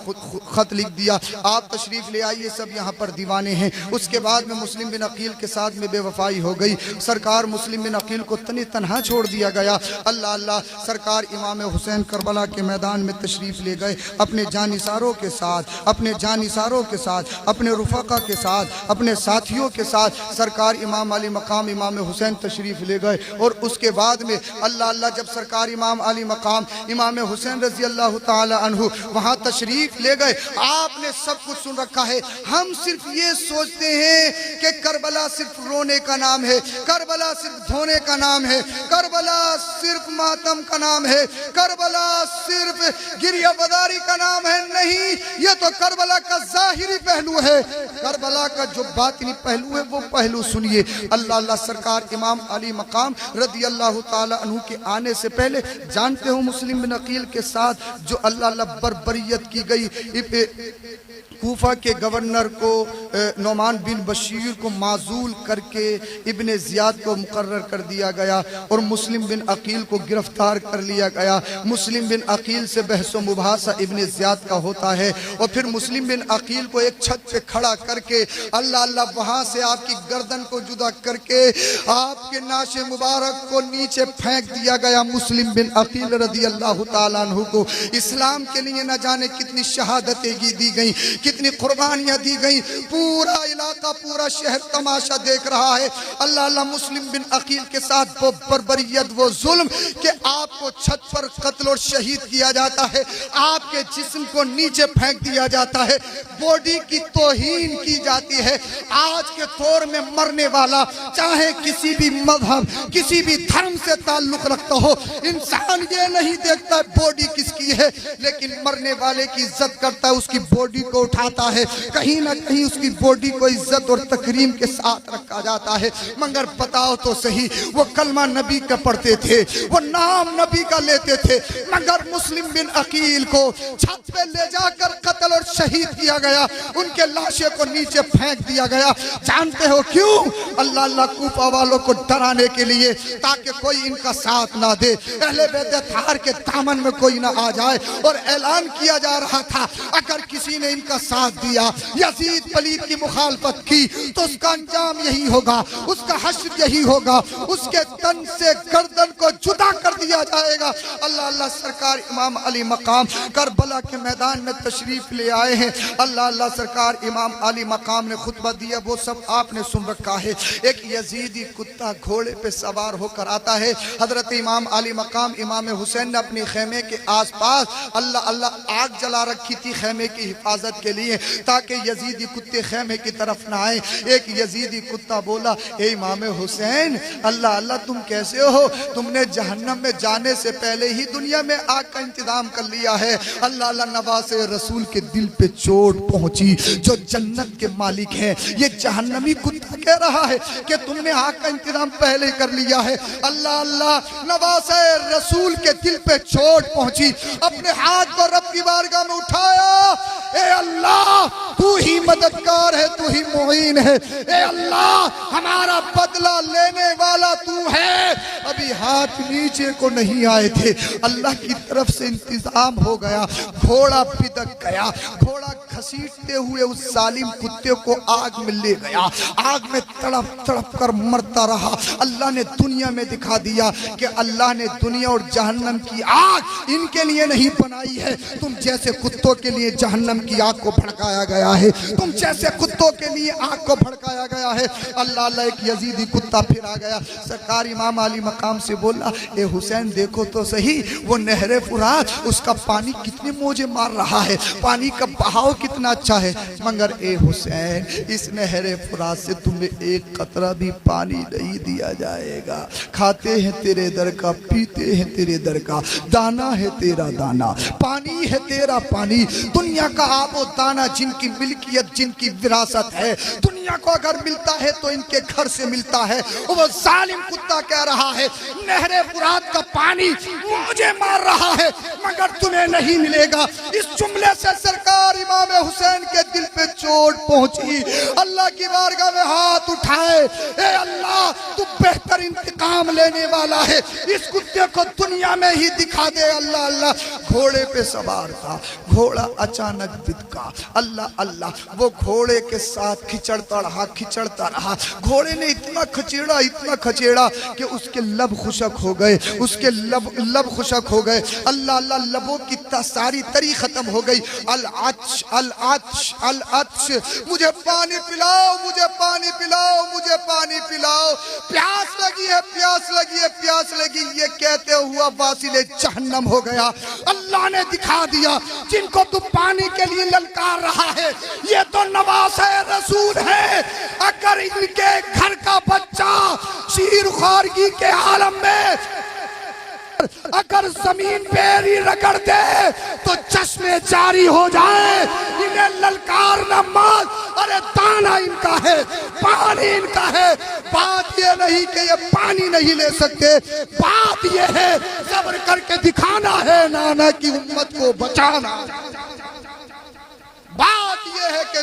ख़त लिख दिया, आप तशरीफ ले आइए, सब यहाँ पर दीवाने हैं। उसके बाद में मुस्लिम बिन अकील के साथ में बेवफाई हो गई। सरकार मुस्लिम बिन अकील को तन्हा छोड़ दिया गया। अल्लाह अल्लाह सरकार इमाम हुसैन करबला के मैदान में तशरीफ ले गए अपने जानिसारों के साथ, अपने रुफाका के साथ, अपने साथियों के साथ। सरकार इमाम अली मकाम इमाम हुसैन तशरीफ ले गए और उसके बाद में अल्लाह अल्लाह जब सरकार इमाम अली मकाम इमाम हुसैन रज़ी अल्लाह ताला अन्हु वहाँ तशरीफ ले गए, आपने सब कुछ सुन रखा है। हम सिर्फ ये सोचते हैं कि करबला सिर्फ रोने का नाम है, करबला सिर्फ धोने का नाम है, करबला सिर्फ मातम का नाम है, करबला सिर्फ गिरिया बदारी का नाम है। नहीं, ये तो करबला का जाहिरी पहलू है, करबला का जो बातिनी पहलू है वो पहलू सुनिए। अल्लाह अल्लाह सरकार इमाम अली मकाम रज़ी अल्लाह ताला अन्हु के आने से पहले जानते हो मुस्लिम बिन अकील के साथ जो अल्लाह अल्लाह बरबरियत की गई, कूफा के गवर्नर को नौमान बिन बशीर को माजूल करके इब्ने ज़ियाद को मुकर्रर कर दिया गया और मुस्लिम बिन अकील को गिरफ्तार कर लिया गया। मुस्लिम बिन अकील से बहस व मुबाहसा इब्ने ज़ियाद का होता है और फिर मुस्लिम बिन अकील को एक छत पे खड़ा करके अल्लाह अल्लाह वहाँ से आपकी गर्दन को जुदा करके आपके नाशे मुबारक को नीचे फेंक दिया गया। मुस्लिम बिन अकील रज़ी अल्लाह ताला अन्हु को इस्लाम के लिए न जाने कितनी शहादतें दी गई, कितनी कुर्बानियां दी गई। पूरा इलाका पूरा शहर तमाशा देख रहा है। अल्लाह अल्लाह मुस्लिम बिन अकील के साथ वो बर्बरियत वो जुल्म कि आपको छत पर कत्ल और शहीद किया जाता है, आपके जिस्म को नीचे फेंक दिया जाता है, बॉडी की तौहीन की जाती है। आज के दौर में मरने वाला चाहे किसी भी मजहब किसी भी धर्म से ताल्लुक रखता हो, इंसान ये नहीं देखता बॉडी किसकी है, लेकिन मरने वाले की इज्जत करता है, उसकी बॉडी को उठाता है। कहीं ना कहीं उसकी बॉडी को इज्जत और तकरीम के साथ रखा जाता है। मगर बताओ तो सही, वो कलमा नबी का पढ़ते थे, वो नाम नबी का लेते थे, मगर मुस्लिम बिन अकील को छत पे ले जाकर कत्ल और शहीद किया गया, उनके लाशे को नीचे फेंक दिया गया। जानते हो क्यों? अल्लाह अल्लाह कूफा वालों को डराने के लिए, ताकि कोई इनका साथ ना दे, अहले बेदतार के दामन में कोई ना आ जाए। और ऐलान किया जा रहा था अगर किसी ने इनका साथ दिया, यजीद पलीद की मुखालफत की, तो उसका अंजाम यही होगा, उसका हश्र यही होगा, उसके तन से गर्दन को जुदा कर दिया जाएगा। अल्लाह अल्लाह सरकार इमाम अली मकाम करबला के मैदान में तशरीफ ले आए हैं। अल्लाह अल्लाह सरकार इमाम अली मकाम ने खुतबा दिया, वो सब आपने सुन रखा है। एक यजीदी कुत्ता घोड़े पे सवार होकर आता है। हजरत इमाम अली मकाम इमाम हुसैन ने अपने खेमे के आसपास अल्लाह अल्लाह आग जला रखी थी खेमे की हिफाजत के लिए, ताकि यजीदी कुत्ते खेमे की तरफ ना आए। एक यजीदी कुत्ता बोला, ए इमाम हुसैन, अल्लाह अल्लाह तुम कैसे हो? तुमने जहन्नम में जाने से पहले ही दुनिया में आग का इंतजाम कर लिया है। अल्लाह अल्लाह नवासे रसूल के दिल पे चोट पहुंची, जो जन्नत के मालिक हैं। ये जहन्नमी कुत्ता कह रहा है कि तुमने आग का इंतजाम पहले ही कर लिया है। अल्लाह अल्लाह नवासे रसूल के दिल पे चोट पहुंची, अपने हाथ को रब की बारगाह में उठाया, ए अल्लाह तू ही ही मददगार है, तू ही मुईन है। ए अल्लाह हमारा बदला लेने वाला तू है। अभी हाथ नीचे को नहीं आए थे, अल्लाह की तरफ से इंतजाम हो गया, घोड़ा पिदक गया, घोड़ा घसीटते हुए उस जालिम कुत्ते को आग में ले गया, आग में तड़प तड़प कर मरता रहा। अल्लाह ने दुनिया में दिखा दिया कि अल्लाह ने दुनिया और जहन्नम की आग इनके लिए नहीं बनाई है। तुम जैसे कुत्तों के लिए जहन्नम की आग को भड़काया गया है, तुम जैसे कुत्तों के लिए आग को भड़काया गया है। अल्लाह एक यजीदी कुत्ता फिर आ गया, सरकार इमाम अली मकाम से बोला, ए हुसैन देखो तो सही वो नहरे फुरात, उसका पानी कितने मौजे मार रहा है, पानी का बहाव कितना अच्छा है। मगर ए हुसैन, इस नहरे फुरात से तुम्हें एक कतरा भी पानी नहीं दिया जाएगा। खाते हैं तेरे दर का, पीते हैं तेरे दर का, दाना है तेरा दाना, पानी है तेरा पानी। दुनिया का आबो दाना जिनकी मिल्कियत, जिनकी विरासत है, दुनिया को अगर मिलता है तो इनके घर से मिलता है। वो जालिम कुत्ता कह रहा है नहरे फुरात का पानी मुझे मार रहा है मगर तुम्हें नहीं मिलेगा। इस जुमले से सरकार इमाम हुसैन के दिल पे चोट पहुंची। अल्लाह की बारगाह में हाथ उठाए, ए अल्लाह तू बेहतर इंतकाम लेने वाला है, इस कुत्ते को दुनिया में ही दिखा दे। अल्लाह अल्लाह घोड़े पे सवार था, घोड़ा अचानक बिदका। अल्लाह अल्लाह वो घोड़े के साथ खिचड़ता रहा। घोड़े ने इतना खचेड़ा कि उसके लब खुशक हो गए, उसके लब खुशक हो गए। अल्लाह अल्लाह लबों की सारी तरी खत्म हो गई। अल अत्श, मुझे पानी पिलाओ, मुझे पानी पिलाओ, मुझे पानी पिलाओ, प्यास लगी है, प्यास लगी है, प्यास लगी। ये कहते हुआ वासिले जहन्नम हो गया। अल्लाह ने दिखा दिया जिनको तू पानी के लिए ललकार रहा है ये तो नवासे रसूल है। अगर इनके घर का बच्चा शीर खारगी के आलम में अगर जमीन पे ही रगड़ दे तो चश्मे जारी हो जाए। इन्हें ललकार न मार, अरे दाना इनका है, पानी इनका है। बात ये नहीं कि ये पानी नहीं ले सकते, बात ये है सब्र करके दिखाना है, नाना की उम्मत को बचाना। बात यह है कि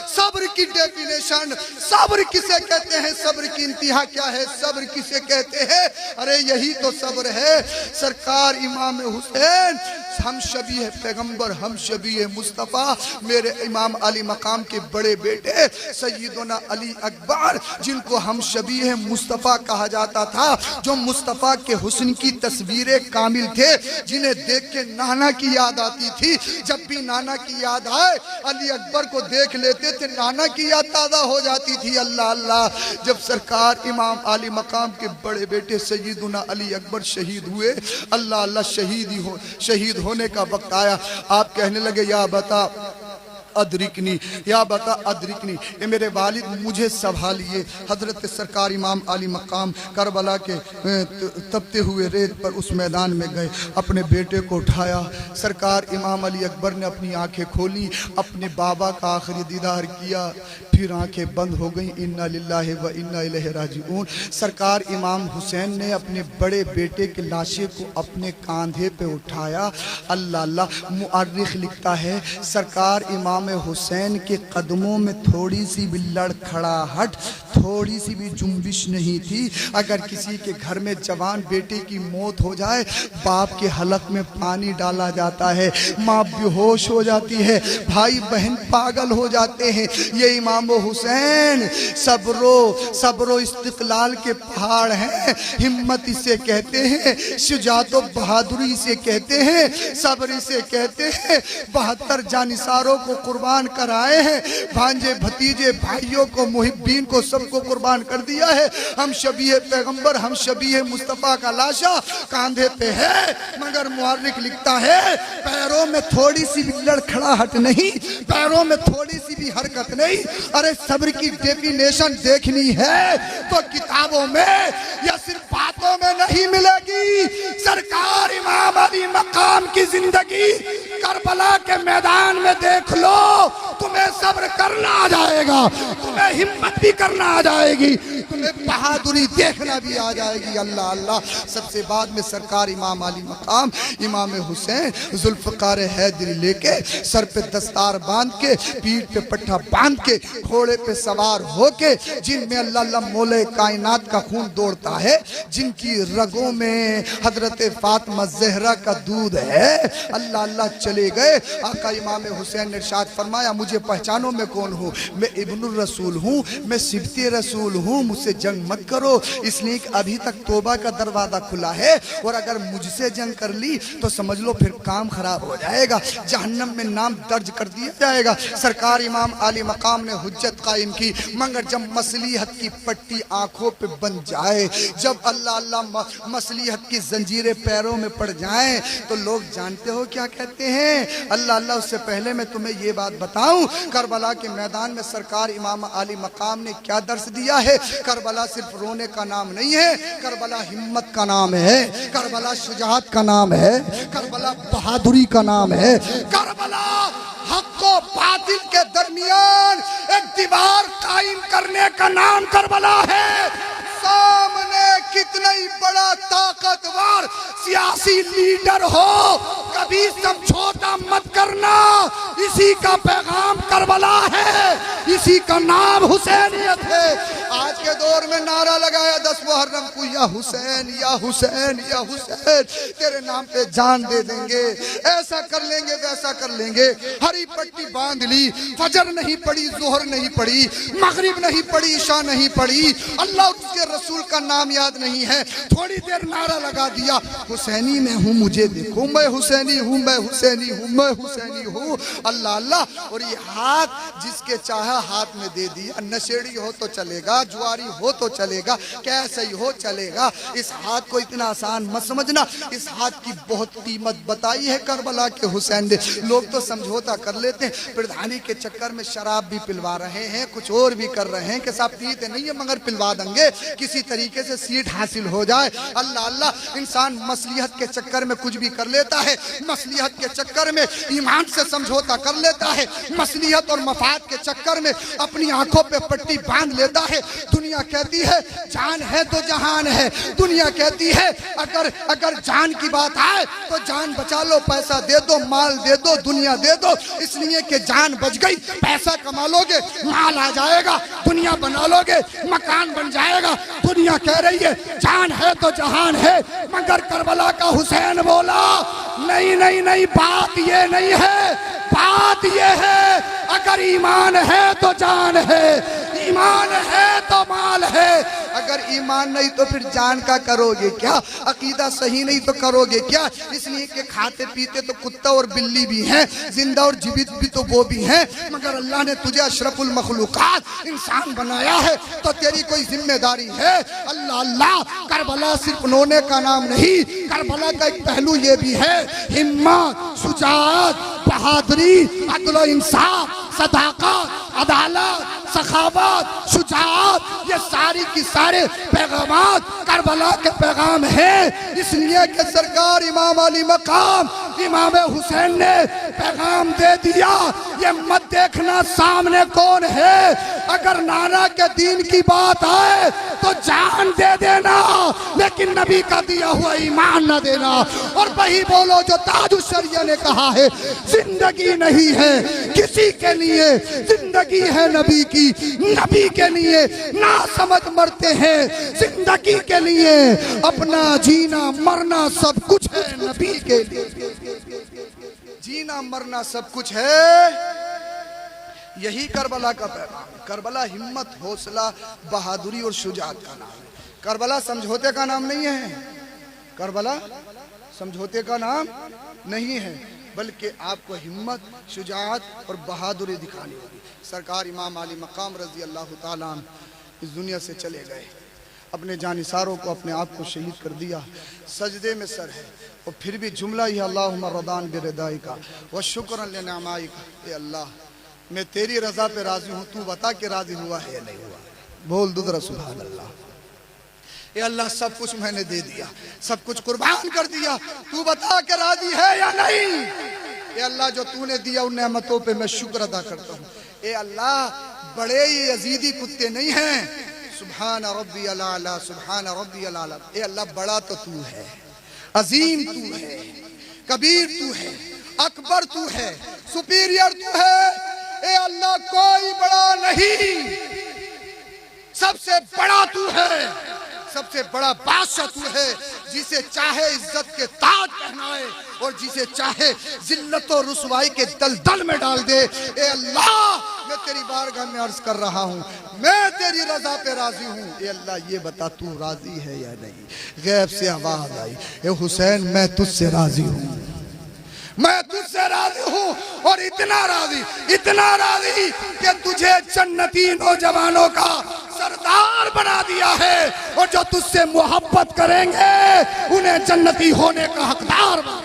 सब्र की डेफिनेशन, सब्र किसे कहते हैं, सब्र की इंतहा क्या है, सब्र किसे कहते हैं? अरे यही तो सब्र है। सरकार इमाम हुसैन हम शबी है पैगंबर, हम शबी है मुस्तफ़ा, मेरे इमाम अली मकाम के बड़े बेटे सैयदना अली अकबर, जिनको हम शबी है मुस्तफ़ा कहा जाता था, जो मुस्तफ़ा के हुस्न की तस्वीरें कामिल थे, जिन्हें देख के नाना की याद आती थी। जब भी नाना की याद आए अली अकबर को देख लेते थे, नाना की याद ताज़ा हो जाती थी। अल्लाह अल्लाह। जब सरकार इमाम अली मकाम के बड़े बेटे सैयदना अली अकबर शहीद हुए, अल्लाह अल्लाह, शहीद होने का वक्त आया, आप कहने लगे या बता अदरिकनी, या बता अदरिकनी, ये मेरे वालिद मुझे संभालिए। हजरत सरकार इमाम अली मकाम करबला के तपते हुए रेत पर उस मैदान में गए, अपने बेटे को उठाया। सरकार इमाम अली अकबर ने अपनी आंखें खोली, अपने बाबा का आखिरी दीदार किया, फिर आंखें बंद हो गई। इन्ना लिल्लाहि व इन्ना इलैहि राजिऊन। सरकार इमाम हुसैन ने अपने बड़े बेटे के लाशे को अपने कांधे पे उठाया। अल्लाह अल्लाह। मुअर्रिख लिखता है सरकार इमाम हुसैन के कदमों में थोड़ी सी भी लड़खड़ाहट, थोड़ी सी भी जुम्बिश नहीं थी। अगर किसी के घर में जवान बेटे की मौत हो जाए, बाप के हलक में पानी डाला जाता है, माँ बेहोश हो जाती है, भाई बहन पागल हो जाते हैं। ये इमाम हुसैन सब्रो इस्तिकलाल के पहाड़ हैं। हिम्मत इसे कहते हैं, शुजातो बहादुरी इसे कहते हैं, सब्र इसे कहते हैं। 72 जानिसारों को कुर्बान कराए हैं, भांजे भतीजे भाइयों को मुहिब्बीन को सबको कुर्बान कर दिया है। हम शबीह पैगंबर, हम शबीह मुस्तफ़ा का लाशा कांधे पे है। मगर मुअर्रिख लिखता है पैरों में थोड़ी सी भी लड़खड़ाहट नहीं, पैरों में थोड़ी सी भी हरकत नहीं। अरे सब्र की डेफिनेशन देखनी है तो किताबों में या सिर्फ बातों में नहीं मिलेगी। सरकार इमाम अली मकाम की जिंदगी करबला के मैदान में देख लो, तुम्हें सब्र करना आ जाएगा, तुम्हें हिम्मत भी करना आ जाएगी, तुम्हें बहादुरी देखना भी आ जाएगी। अल्लाह अल्लाह। सबसे बाद में सरकार इमाम अली मकाम इमाम हुसैन जुल्फ़कार हैदरी लेके सर पे दस्तार बांध के पीठ पे पट्टा बांध के घोड़े पे सवार होके, जिनमें अल्लाह अल्लाह मौले कायनात का खून दौड़ता है, जिनकी रगों में हजरत फातिमा ज़हरा का दूध है, अल्लाह अल्लाह चले गए। आका इमाम हुसैन ने इरशाद फरमाया, मुझे पहचानो मैं कौन हूँ, मैं इब्नुर रसूल हूँ, मैं सिबते रसूल हूँ, मुझसे जंग मत करो, इसलिए कि अभी तक तौबा का दरवाजा खुला है, और अगर मुझसे जंग कर ली तो समझ लो फिर काम खराब हो जाएगा, जहन्नम में नाम दर्ज कर दिया जाएगा। सरकार इमाम आली मकाम ने हुज्जत कायम की, मगर जब मसलीहत की पट्टी आंखों पे बन जाए, जब अल्लाह अल्लाह मसलीहत की जंजीरें पैरों में पड़ जाएं, तो लोग जानते हो क्या कहते हैं? अल्लाह अल्लाह। उससे पहले मैं तुम्हें ये बात बताऊं, करबला के मैदान में सरकार इमाम आली मकाम ने क्या दर्स दिया है। करबला सिर्फ रोने का नाम नहीं है, करबला हिम्मत का नाम है, करबला शुजाअत का नाम है, करबला बहादुरी का नाम है, करबला हक और बातिल के दरमियान एक दीवार कायम करने का नाम करबला है। सामने कितना ही बड़ा ताकतवर सियासी लीडर हो, कभी समझौता मत करना, इसी का पैगाम करबला है, इसी का नाम हुसैनियत है। आज के दौर में नारा लगाया 10 मुहर्रम को, या हुसैन या हुसैन या हुसैन, तेरे नाम पे जान दे देंगे, ऐसा कर लेंगे वैसा कर लेंगे। हरी पट्टी बांध ली, फजर नहीं पड़ी, जोहर नहीं पड़ी, मगरिब नहीं पड़ी, ईशा नहीं पड़ी, अल्लाह उसके रसूल का नाम याद नहीं है, थोड़ी देर नारा लगा दिया, हुसैनी में हूँ मुझे देखो, मैं हुसैनी हूँ, मैं हुसैनी हूँ, मैं हुसैनी हूँ। अल्लाह अल्लाह। और ये हाथ जिसके चाहा हाथ में दे दिया, नशेड़ी हो तो चलेगा, जुआरी हो तो चलेगा, कैसे ही हो चलेगा। इस हाथ को इतना आसान मत समझना, इस हाथ की बहुत कीमत बताई है करबला के हुसैन ने। लोग तो समझौता कर लेते हैं, प्रधानी के चक्कर में शराब भी पिलवा रहे हैं, कुछ और भी कर रहे हैं कि साहब पीते नहीं है मगर पिलवा देंगे, किसी तरीके से सीट हासिल हो जाए। अल्लाह अल्लाह। इंसान मसलिहत के चक्कर में कुछ भी कर लेता है, मसलिहत के चक्कर में ईमान से समझौता कर लेता है, मसलिहत और मफाद के चक्कर में अपनी आंखों पे पट्टी बांध लेता है। दुनिया कहती है जान है तो जहान है, दुनिया कहती है अगर जान की बात आए तो जान बचा लो, पैसा दे दो, माल दे दो, दुनिया दे दो, इसलिए कि जान बच गई, पैसा कमा लोगे, माल आ जाएगा, दुनिया बना लोगे, मकान बन जाएगा। दुनिया कह रही है जान है तो जहान है, मगर करबला का हुसैन बोला नहीं नहीं नहीं, बात ये नहीं है, बात ये है अगर ईमान है तो जान है, ईमान है तो माल है। अगर ईमान नहीं तो फिर जान का करोगे क्या, अकीदा सही नहीं तो करोगे क्या। इसलिए कि खाते पीते तो कुत्ता और बिल्ली भी हैं, जिंदा और जीवित भी तो वो भी हैं, मगर अल्लाह ने तुझे अशरफुल मखलूकात इंसान बनाया है तो तेरी कोई जिम्मेदारी है। अल्लाह अल्लाह। करबला सिर्फ रोने का नाम नहीं, करबला का एक पहलू ये भी है, हिम्मत, शुजाअत, बहादुरी, अदल और इंसाफ, सदाकत, अदालत, सखावत, शुजाअत, ये सारी की सारे पैगामात करबला के पैगाम हैं। इसलिए कि सरकार इमाम अली मकाम इमाम हुसैन ने पैगाम दे दिया, ये मत देखना सामने कौन है, अगर नाना के दीन की बात आए तो जान दे देना, लेकिन नबी का दिया हुआ ईमान न देना। और वही बोलो जो ताजुशरिया ने कहा है, जिंदगी नहीं है किसी के लिए, जिंदगी है नबी की, नबी के लिए ना समझ मरते हैं, जिंदगी के लिए अपना जीना मरना सब कुछ है नबी के लिए, जीना मरना सब कुछ है। यही करबला का पैगाम। करबला हिम्मत, हौसला, बहादुरी और शुजाअत का नाम है। करबला समझौते का नाम नहीं है, करबला समझौते का नाम नहीं है, बल्कि आपको हिम्मत, शुजाअत और बहादुरी दिखानी होगी। सरकार इमाम अली मकाम रजी अल्लाह ताला अन्हु इस दुनिया से चले गए, अपने जानिसारों को, अपने आप को शहीद कर दिया, सजदे में सर है, और फिर भी जुमला ही अल्लाहुम्मा रदान बिरदाई का व शुक्रन लिनामाई का, ए अल्लाह मैं तेरी रजा पे राजी हूँ, तू बता के राजी हुआ है या नहीं हुआ। बोल दो जरा सुभान अल्लाह। ए अल्लाह सब कुछ मैंने दे दिया, सब कुछ कुर्बान कर दिया, तू बता के राजी है या नहीं। ए अल्लाह जो तूने दिया उन नेमतों पे मैं शुक्र अदा करता हूँ। ए अल्लाह बड़े ये यजीदी कुत्ते नहीं हैं। सुभान रब्बी अला, सुभान रब्बी अला। ए अल्लाह बड़ा तो तू है, अजीम तू है, कबीर तू है, अकबर तू है, सुपीरियर तू है। ए अल्लाह कोई बड़ा नहीं, सबसे बड़ा तू है, सबसे बड़ा बादशाह तू है। जिसे चाहे इज्जत के ताज पहनाए और जिसे चाहे जिल्लत और रुसवाई के दलदल में डाल दे। ए अल्लाह मैं तेरी बारगाह में अर्ज कर रहा हूँ, मैं तेरी रजा पे राजी हूँ। ए अल्लाह ये बता तू राजी है या नहीं। गैब से आवाज आई, ए हुसैन मैं तुझसे राजी हूँ, मैं तुझसे राजी हूँ और इतना राजी कि तुझे जन्नती नौजवानों का सरदार बना दिया है और जो तुझसे मोहब्बत करेंगे उन्हें जन्नती होने का हकदार बना।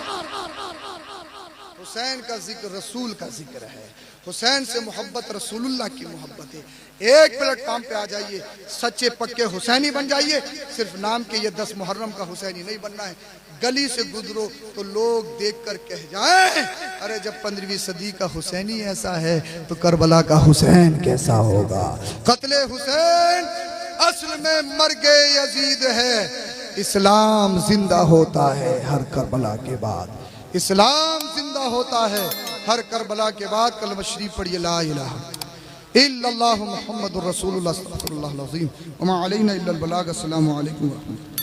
हुसैन का जिक्र रसूल का जिक्र है, हुसैन से मोहब्बत रसूलुल्लाह की मोहब्बत है। एक प्लेटफॉर्म पे आ जाइए, सच्चे पक्के हुसैनी बन जाइए। सिर्फ नाम के ये 10 मुहर्रम का हुसैनी नहीं बनना है। गली से गुजरो तो लोग देखकर कह जाएं, अरे जब 15वीं सदी का हुसैनी ऐसा है तो करबला का हुसैन कैसा होगा। कत्ले हुसैन असल में मर्गे यजीद है। इस्लाम जिंदा होता है हर करबला के बाद, इस्लाम जिंदा होता है हर करबला के बाद। कलमा शरीफ पढ़िए, ला इलाहा इल्लल्लाहु मुहम्मदुर रसूलुल्लाह सल्लल्लाहु अलैहि वसल्लम व मा अलैना इल्लल बलाग। अस्सलामु अलैकुम व रहमतुल्लाह।